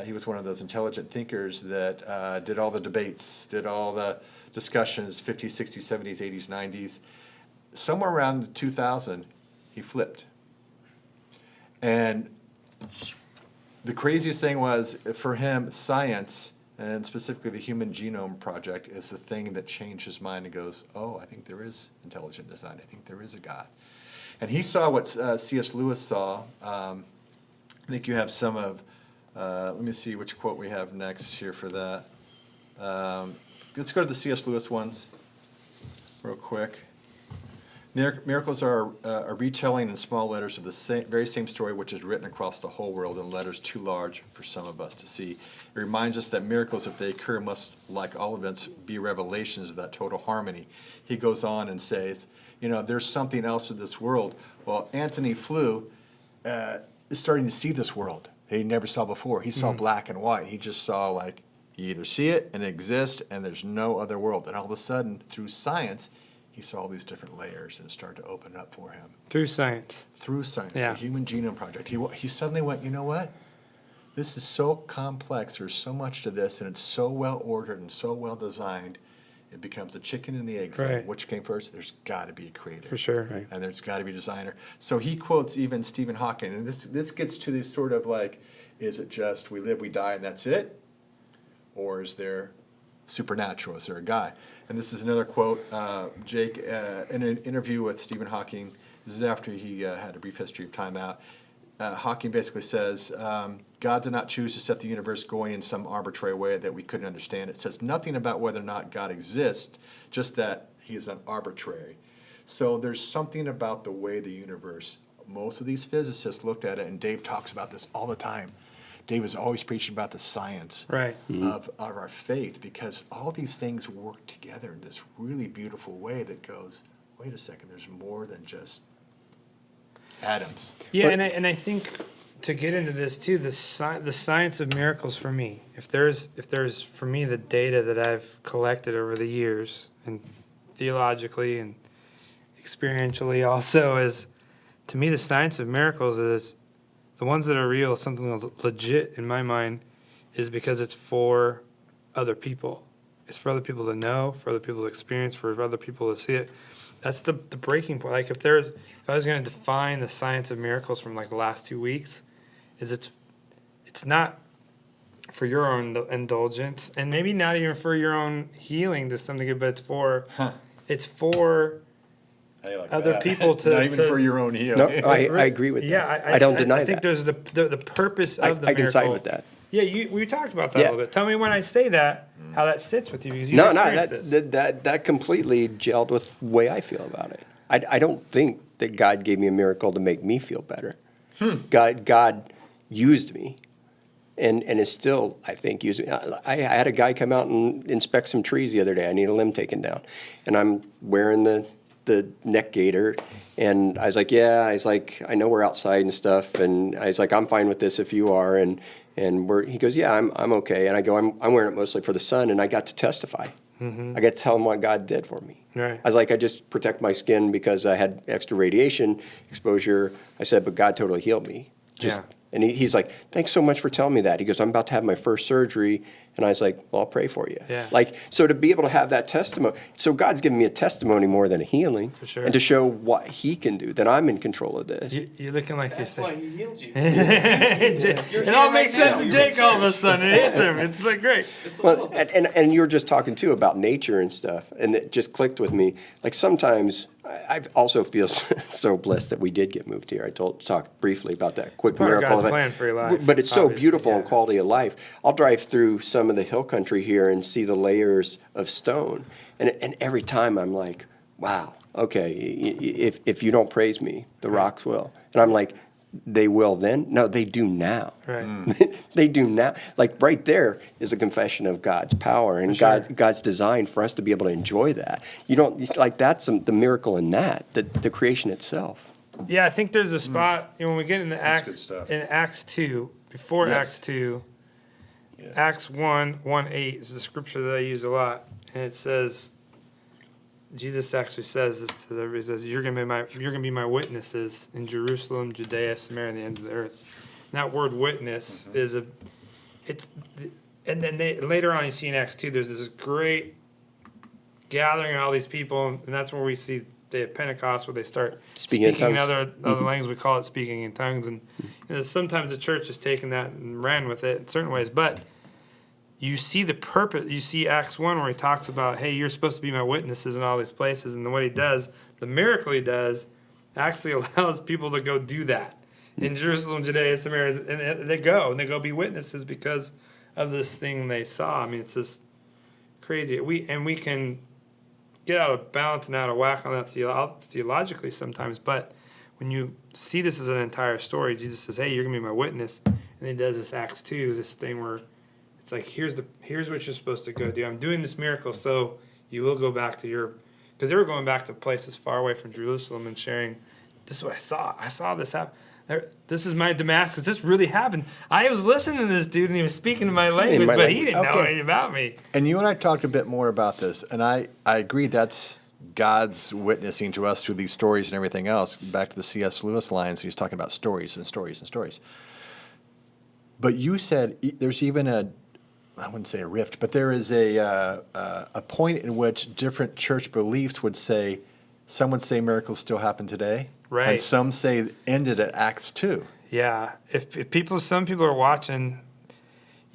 he was one of those intelligent thinkers that did all the debates, did all the discussions, 50s, 60s, 70s, 80s, 90s. Somewhere around 2000, he flipped. And the craziest thing was, for him, science, and specifically the Human Genome Project, is the thing that changed his mind and goes, oh, I think there is intelligent design. I think there is a God. And he saw what C.S. Lewis saw. I think you have some of, let me see which quote we have next here for that. Let's go to the C.S. Lewis ones real quick. Miracles are a retelling in small letters of the very same story which is written across the whole world in letters too large for some of us to see. It reminds us that miracles, if they occur, must, like all events, be revelations of that total harmony. He goes on and says, there's something else in this world. Well, Anthony Flew is starting to see this world that he never saw before. He saw black and white. He just saw, like, you either see it and it exists and there's no other world. And all of a sudden, through science, he saw all these different layers, and it started to open up for him. Through science. Through science, Yeah. the Human Genome Project. He suddenly went, you know what? This is so complex. There's so much to this, and it's so well ordered and so well designed. It becomes a chicken and the egg thing. Right. Which came first? There's got to be a creator. For sure. Right. And there's got to be a designer. So he quotes even Stephen Hawking, and this gets to this sort of like, is it just we live, we die, and that's it? Or is there supernatural? Is there a God? And this is another quote, Jake, in an interview with Stephen Hawking. This is after he had a brief history of time out. Hawking basically says, God did not choose to set the universe going in some arbitrary way that we couldn't understand. It says nothing about whether or not God exists, just that he is arbitrary. So there's something about the way the universe, most of these physicists looked at it, and Dave talks about this all the time. Dave is always preaching about the science Right. of our faith, because all these things work together in this really beautiful way that goes, wait a second, there's more than just atoms. Yeah, But- and I think to get into this too, the science of miracles for me, if there's for me the data that I've collected over the years, and theologically and experientially also, is, to me, the science of miracles is the ones that are real, something that's legit in my mind, is because it's for other people. It's for other people to know, for other people to experience, for other people to see it. That's the breaking point. Like if I was going to define the science of miracles from like the last 2 weeks, is it's not for your own indulgence, and maybe not even for your own healing to some degree, but it's for I like other that. people to Not even for your own healing. No, I agree with that. Yeah, I don't deny I think that. there's the purpose of the I miracle. can side with that. Yeah, we talked about that Yeah. a little bit. Tell me when I say that, how that sits with you, because you No, experienced this. that completely gelled with the way I feel about it. I don't think that God gave me a miracle to make me feel better. God used me and is still, I think, using. I had a guy come out and inspect some trees the other day. I need a limb taken down, and I'm wearing the neck gaiter, and I was like, I know we're outside and stuff, and I was like, I'm fine with this if you are, and he goes, yeah, I'm okay, and I go, I'm wearing it mostly for the sun, and I got to testify. I got to tell him what God did for me. Right. I was like, I just protect my skin because I had extra radiation exposure. I said, but God totally healed me. Yeah. And he's like, thanks so much for telling me that. He goes, I'm about to have my first surgery. And I was like, well, I'll pray for you. Yeah. Like, so to be able to have that testimony. So God's given me a testimony more than a healing. For sure. And to show what he can do, that I'm in control of this. You're looking like That's you're why saying. he healed you. It all makes sense to Jake all of a sudden. It hits him. It's like great. Well, and you were just talking too about nature and stuff, and it just clicked with me. Like sometimes I also feel so blessed that we did get moved here. I talked briefly about that quick part of miracle. God's plan for your life, But it's so obviously, beautiful yeah. and quality of life. I'll drive through some of the hill country here and see the layers of stone, and every time I'm like, wow, okay, if you don't praise me, the rocks will. And I'm like, they will then? No, they do now. Right. They do now. Like right there is a confession of God's power and sure. God's design for us to be able to enjoy that. You don't like that's the miracle in that, the creation itself. Yeah, I think there's a spot when we get into good stuff. Acts 2, before Yes. Acts 2, Yes. Acts 1:8 is the scripture that I use a lot, and it says, Jesus actually says this to everybody. He says, "You're gonna be my witnesses in Jerusalem, Judea, Samaria, and the ends of the earth." And that word "witness" is and then later on you see in Acts 2, there's this great gathering of all these people, and that's where we see day of Pentecost, where they start Speaking in speaking in tongues. other languages. We call it speaking in tongues, and sometimes the church has taken that and ran with it in certain ways, but you see the purpose. You see Acts 1 where he talks about, hey, you're supposed to be my witnesses in all these places. And what he does, the miracle he does, actually allows people to go do that in Jerusalem, Judea, Samaria. And they go be witnesses because of this thing they saw. I mean, it's just crazy. We can get out of balance and out of whack on that theologically sometimes. But when you see this as an entire story, Jesus says, hey, you're going to be my witness. And he does this Acts 2, this thing where it's like, here's what you're supposed to go do. I'm doing this miracle so you will go back to because they were going back to places far away from Jerusalem and sharing, this is what I saw. I saw this happen. This is my Damascus. This really happened. I was listening to this dude and he was speaking my language, but he didn't know Okay. anything about me. And you and I talked a bit more about this, and I agree that's God's witnessing to us through these stories and everything else. Back to the C.S. Lewis lines, he's talking about stories and stories and stories. But you said there's even I wouldn't say a rift, but there is a point in which different church beliefs would say, some would say miracles still happen today, Right. and some say it ended at Acts 2. Yeah, if some people are watching,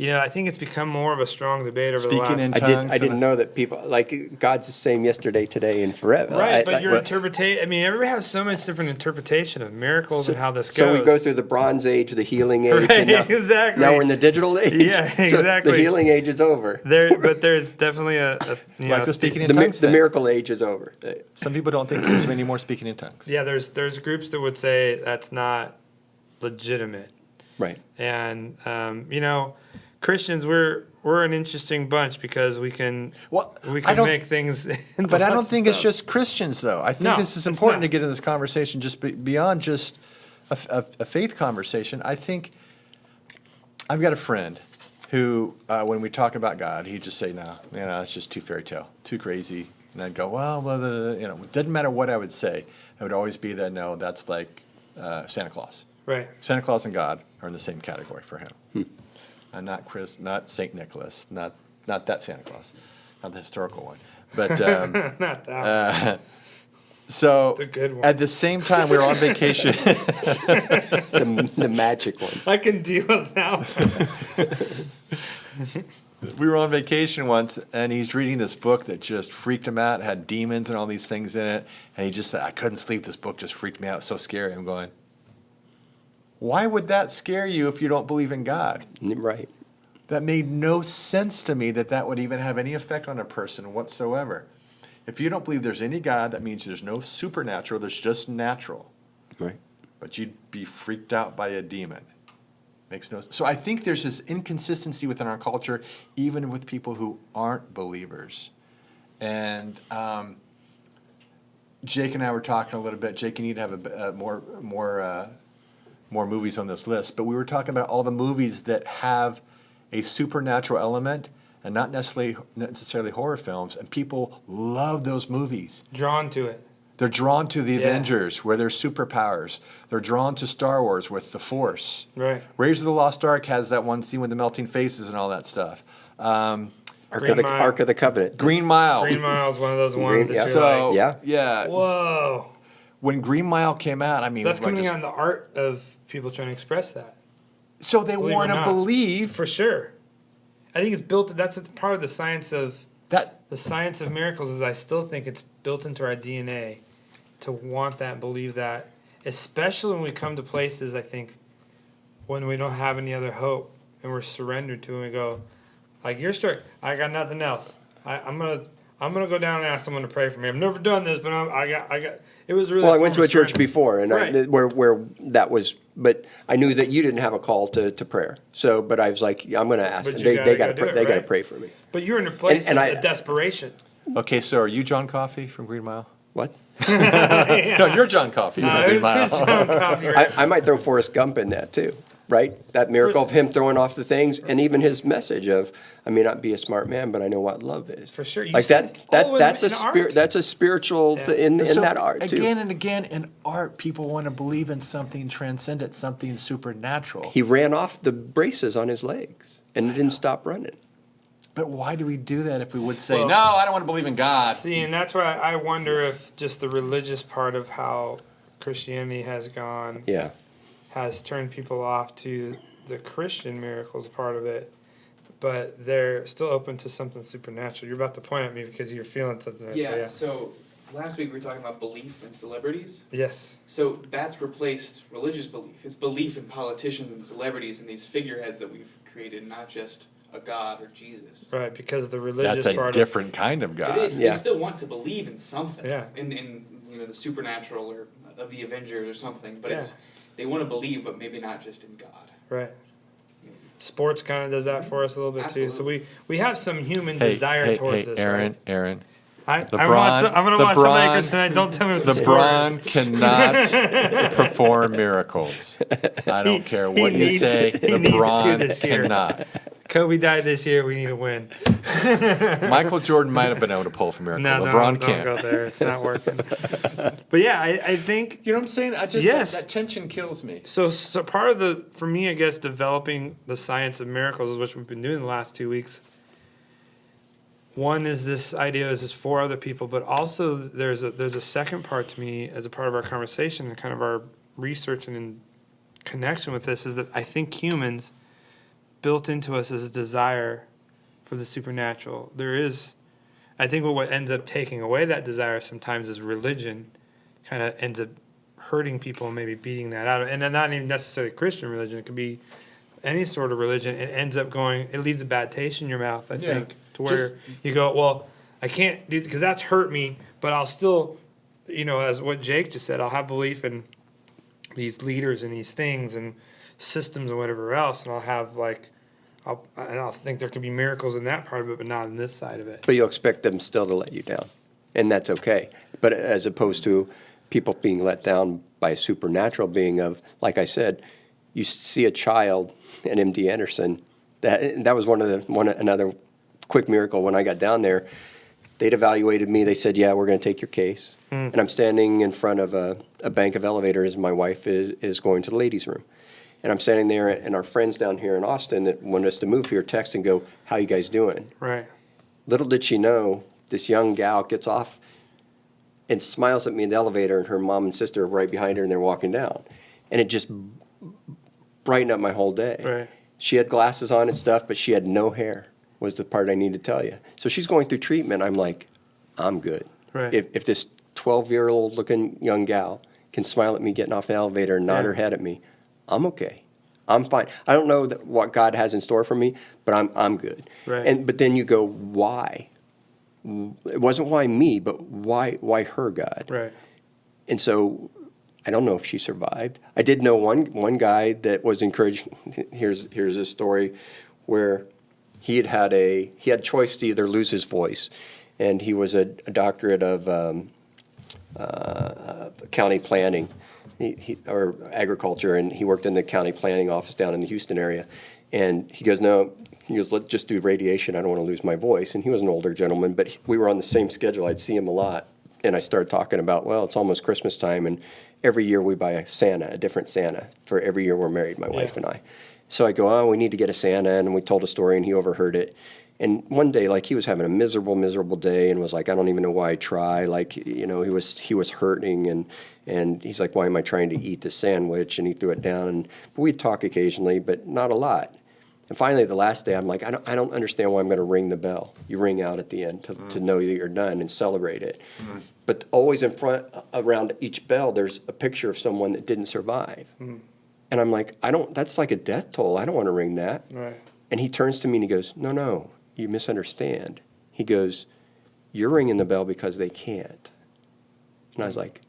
I think it's become more of a strong debate over Speaking the in last. tongues. I didn't know that people like God's the same yesterday, today, and forever. Right, but your but- interpretation. I mean, everybody has so much different interpretation of miracles and how this goes. So we go through the Bronze Age, the Healing Age, Right, and now, exactly. now we're in the digital age. Yeah, So exactly. the Healing Age is over. But there's definitely Like the speaking in The tongues thing. miracle age is over. Some people don't think there's many more speaking in tongues. Yeah, there's groups that would say that's not legitimate, Right. and Christians we're an interesting bunch because we can Well, we I can don't- make things. But I don't think it's just Christians, though. I think No, this is it's important not. to get in this conversation just beyond just a faith conversation. I think I've got a friend who, when we talk about God, he'd just say, no, it's just too fairy tale, too crazy. And I'd go, well, it doesn't matter what I would say. It would always be that, no, that's like Santa Claus. Right. Santa Claus and God are in the same category for him. And not St. Nicholas, not that Santa Claus, not the historical one. But Not that one. so The good one. at the same time, we were on vacation. The magic one. I can deal with that one. We were on vacation once, and he's reading this book that just freaked him out. It had demons and all these things in it. And he just said, I couldn't sleep. This book just freaked me out. It's so scary. I'm going, why would that scare you if you don't believe in God? Right. That made no sense to me that would even have any effect on a person whatsoever. If you don't believe there's any God, that means there's no supernatural, there's just natural. Right. But you'd be freaked out by a demon. Makes no. So I think there's this inconsistency within our culture, even with people who aren't believers. And Jake and I were talking a little bit. Jake, you need to have more movies on this list. But we were talking about all the movies that have a supernatural element and not necessarily horror films. And people love those movies. Drawn to it. They're drawn to the Avengers, where there's superpowers. They're drawn to Star Wars with the Force. Right. Raiders of the Lost Ark has that one scene with the melting faces and all that stuff. Ark of the Covenant. Green Mile. Green Mile is one of those ones that yeah. you're So like, yeah. whoa. When Green Mile came out, I mean, That's it was like coming on the art of people trying to express that. so they Believe it or want to not. believe For sure. I think it's built, that's a part of the science of that. miracles is I still think it's built into our DNA to want that, believe that, especially when we come to places, I think, when we don't have any other hope and we're surrendered to it and we go, like you're strict, I got nothing else. I'm gonna go down and ask someone to pray for me. I've never done this, but I got it was really Well, I went to a church surrender. before, and Right. where that was, but I knew that you didn't have a call to prayer. So, but I was like, I'm going to ask. But them. you They got gotta to do pray. it, They got to right? pray for me. But you're in a place And of I- desperation. Okay, so are you John Coffey from Green Mile? What? No, you're John Coffey from Green It was Mile. John Coffey, right? I might throw Forrest Gump in that too, right? That miracle of him throwing off the things, and even his message of, I may not be a smart man, but I know what love is. For sure. You Like see that. this all That's a in spirit. art. That's a spiritual Yeah. in So, that art too. Again and again in art, people want to believe in something transcendent, something supernatural. He ran off the braces on his legs and didn't stop running. But why do we do that if we would say, Well, no, I don't want to believe in God? See, and that's why I wonder if just the religious part of how Christianity has gone Yeah. has turned people off to the Christian miracles part of it, but they're still open to something supernatural. You're about to point at me because you're feeling something. Right Yeah, there, so last week we were talking about belief in celebrities. Yes. So that's replaced religious belief. It's belief in politicians and celebrities and these figureheads that we've created, not just a God or Jesus. Right, because the religious That's a part different kind of It God. is. Yeah. They still want to believe in something. Yeah. In the supernatural or of the Avengers or something. But Yeah. it's they want to believe, but maybe not just in God. of right. Sports kind of does that for us a little bit too. So Absolutely. we have some human desire towards this. Aaron, right? Aaron. I'm LeBron- gonna watch the LeBron- Lakers tonight. Don't tell me what the score LeBron is. cannot perform miracles. I don't care what you needs- say. he needs to LeBron this year. cannot. Kobe died this year. We need to win. Michael Jordan might have been able to pull off a miracle. No, LeBron don't can't. go there. It's not working. But yeah, I think You know what I'm saying? I just Yes. that tension kills me. so. So part of the, for me, I guess, developing the science of miracles is what we've been doing the last 2 weeks. One is this idea is for other people, but also there's a second part to me as a part of our conversation and kind of our research and in connection with this is that I think humans built into us is a desire for the supernatural. There is, I think what ends up taking away that desire sometimes is religion, kind of ends up hurting people and maybe beating that out. And not even necessarily Christian religion. It could be any sort of religion. It ends up going, it leaves a bad taste in your mouth, I think, to where you go, well, I can't do, because that's hurt me, but I'll still, as what Jake just said, I'll have belief in these leaders and these things and systems and whatever else, and I'll have I'll think there could be miracles in that part of it, but not in this side of it. But you'll expect them still to let you down, and that's okay. But as opposed to people being let down by a supernatural being of, like I said, you see a child at MD Anderson. That was another quick miracle when I got down there. They'd evaluated me. They said, "Yeah, we're going to take your case." And I'm standing in front of a bank of elevators. My wife is going to the ladies' room. And I'm standing there, and our friends down here in Austin that want us to move here text and go, "How you guys doing?" Right. Little did she know, this young gal gets off and smiles at me in the elevator, and her mom and sister are right behind her, and they're walking down. And it just brightened up my whole day. Right. She had glasses on and stuff, but she had no hair, was the part I need to tell you. So she's going through treatment. I'm like, I'm good. Right. If this 12-year-old looking young gal can smile at me getting off the elevator and nod Yeah. her head at me, I'm okay. I'm fine. I don't know what God has in store for me, but I'm good. Right. But then you go, why? It wasn't why me, but why her, God? Right. And so I don't know if she survived. I did know one guy that was encouraged. Here's a story where he had choice to either lose his voice, and he was a doctorate of county planning, or agriculture, and he worked in the county planning office down in the Houston area. And he goes, no, let's just do radiation. I don't want to lose my voice. And he was an older gentleman, but we were on the same schedule. I'd see him a lot. And I started talking about, well, it's almost Christmas time, and every year we buy a different Santa for every year we're married, my wife and I. So I go, oh, we need to get a Santa, and we told a story, and he overheard it. And one day, like, he was having a miserable day, and was like, I don't even know why I try. Like, he was hurting, and he's like, why am I trying to eat the sandwich? And he threw it down, and we'd talk occasionally, but not a lot. And finally, the last day, I'm like, I don't understand why I'm going to ring the bell. You ring out at the end to know that you're done and celebrate it. But always in front, around each bell, there's a picture of someone that didn't survive. And I'm like, that's like a death toll. I don't want to ring that. Right. And he turns to me and he goes, no, you misunderstand. He goes, you're ringing the bell because they can't. And I was like,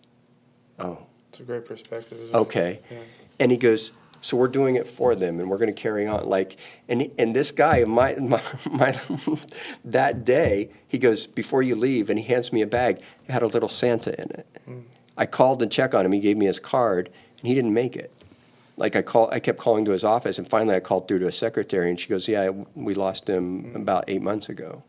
oh. It's a great perspective, isn't it? Okay. Yeah. And he goes, so we're doing it for them, and we're going to carry on. Like, and this guy, my that day, he goes, before you leave, and he hands me a bag. It had a little Santa in it. I called to check on him. He gave me his card, and he didn't make it. Like, I kept calling to his office, and finally I called through to a secretary, and she goes, yeah, we lost him about 8 months ago.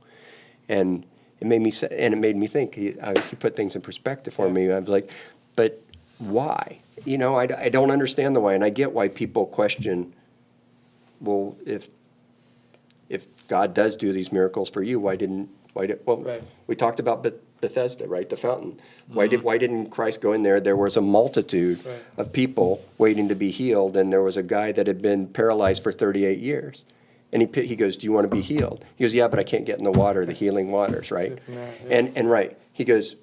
And it made me think. He put things in perspective for me. I was like, but why? I don't understand the why, and I get why people question, well, if God does do these miracles for you, why did Right. we talked about Bethesda, right, the fountain. Why didn't Christ go in there? There was a multitude of people waiting to be healed, and there was a guy that had been paralyzed for 38 years. And he goes, do you want to be healed? He goes, yeah, but I can't get in the water, the healing waters, right? And right, he goes,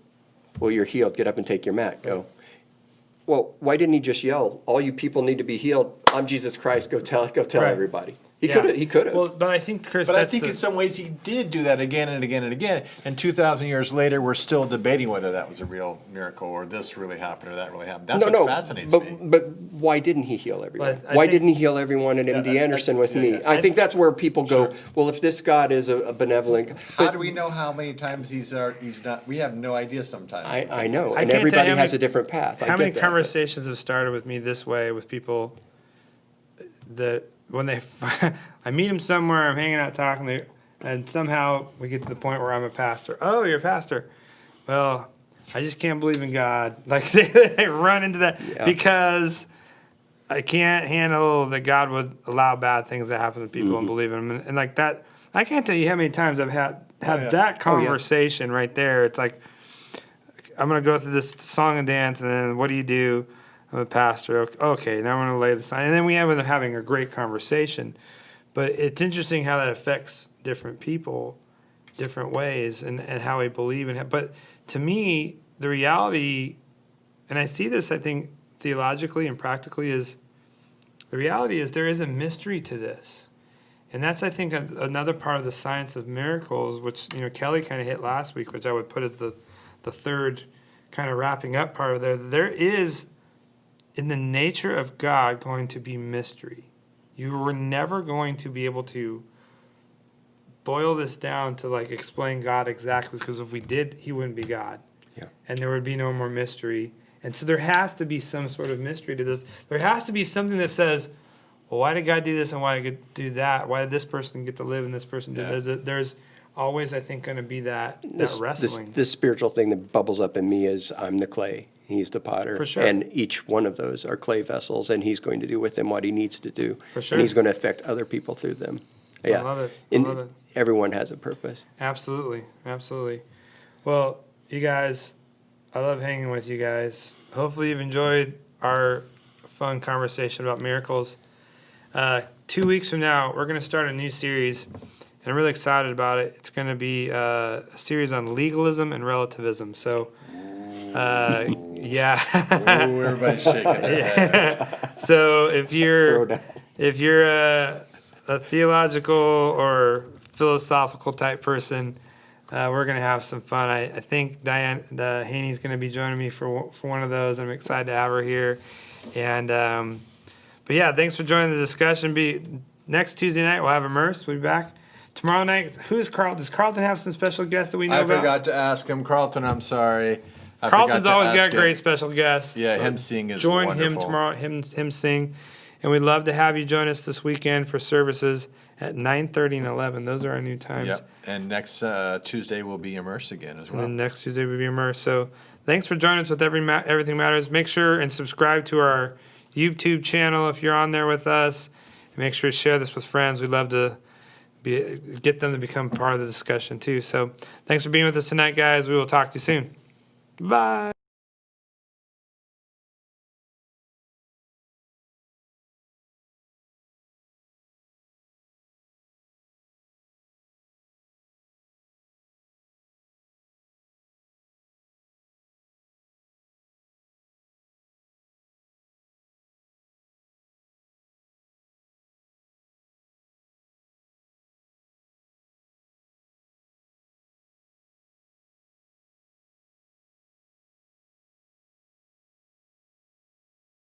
well, you're healed. Get up and take your mat. Go. Well, why didn't he just yell, all you people need to be healed? I'm Jesus Christ. Go tell Right. everybody. He could have. Well, but I think, Chris, But I think in some ways he did do that again and again and again. And 2,000 years later, we're still debating whether that was a real miracle or this really happened or that really happened. That's what fascinates me. But why didn't he heal everyone? But I Why think- didn't he heal everyone at MD Anderson with me? I think that's where people go, well, if this God is a benevolent... How do we know how many times he's not? We have no idea sometimes. I know, I and can't tell everybody you how has many- a different path. How many conversations have started with me this way with people that when I meet them somewhere, I'm hanging out talking, and somehow we get to the point where I'm a pastor. Oh, you're a pastor. Well, I just can't believe in God. Like they run into that because I can't handle that God would allow bad things to happen to people and believe in them. And like that, I can't tell you how many times I've had that conversation right there. It's like, I'm going to go through this song and dance, and then what do you do? I'm a pastor. Okay, now I'm going to lay the sign. And then we end up having a great conversation. But it's interesting how that affects different people, different ways, and how we believe in it. But to me, the reality, and I see this, I think, theologically and practically, is the reality is there is a mystery to this. And that's, I think, another part of the science of miracles, which, Kelly kind of hit last week, which I would put as the third kind of wrapping up part of there. There is, in the nature of God, going to be mystery. You were never going to be able to boil this down to like explain God exactly, because if we did, he wouldn't be God. Yeah. And there would be no more mystery. And so there has to be some sort of mystery to this. There has to be something that says, well, why did God do this and why did God do that? Why did this person get to live and this person did? There's always, I think, going to be that wrestling. This spiritual thing that bubbles up in me is I'm the clay. He's the potter. For sure. And each one of those are clay vessels, and he's going to do with them what he needs to do. For sure. And he's going to affect other people through them. Yeah. I love it. I love it. Everyone has a purpose. Absolutely. Absolutely. Well, you guys, I love hanging with you guys. Hopefully you've enjoyed our fun conversation about miracles. 2 weeks from now, we're going to start a new series, and I'm really excited about it. It's going to be a series on legalism and relativism. So, yeah. Ooh, everybody's shaking their head. So if you're a theological or philosophical type person, We're gonna have some fun. I think Diane Haney's gonna be joining me for one of those. I'm excited to have her here. And but yeah, thanks for joining the discussion. Next Tuesday night we'll have Immerse. We'll be back tomorrow night. Who's Carlton? Does Carlton have some special guests that we know I about? forgot to ask him. Carlton, I'm sorry. I Carlton's forgot to always got ask him. great special guests. Yeah, so him sing is join wonderful. him tomorrow. Him sing, and we'd love to have you join us this weekend for services at 9:30 and 11. Those are our new times. Yep. And next Tuesday will be Immerse again as well. And then next Tuesday will be Immersed. So thanks for joining us with Everything Matters. Make sure and subscribe to our YouTube channel if you're on there with us. And make sure to share this with friends. We'd love to get them to become part of the discussion too. So thanks for being with us tonight, guys. We will talk to you soon. Bye.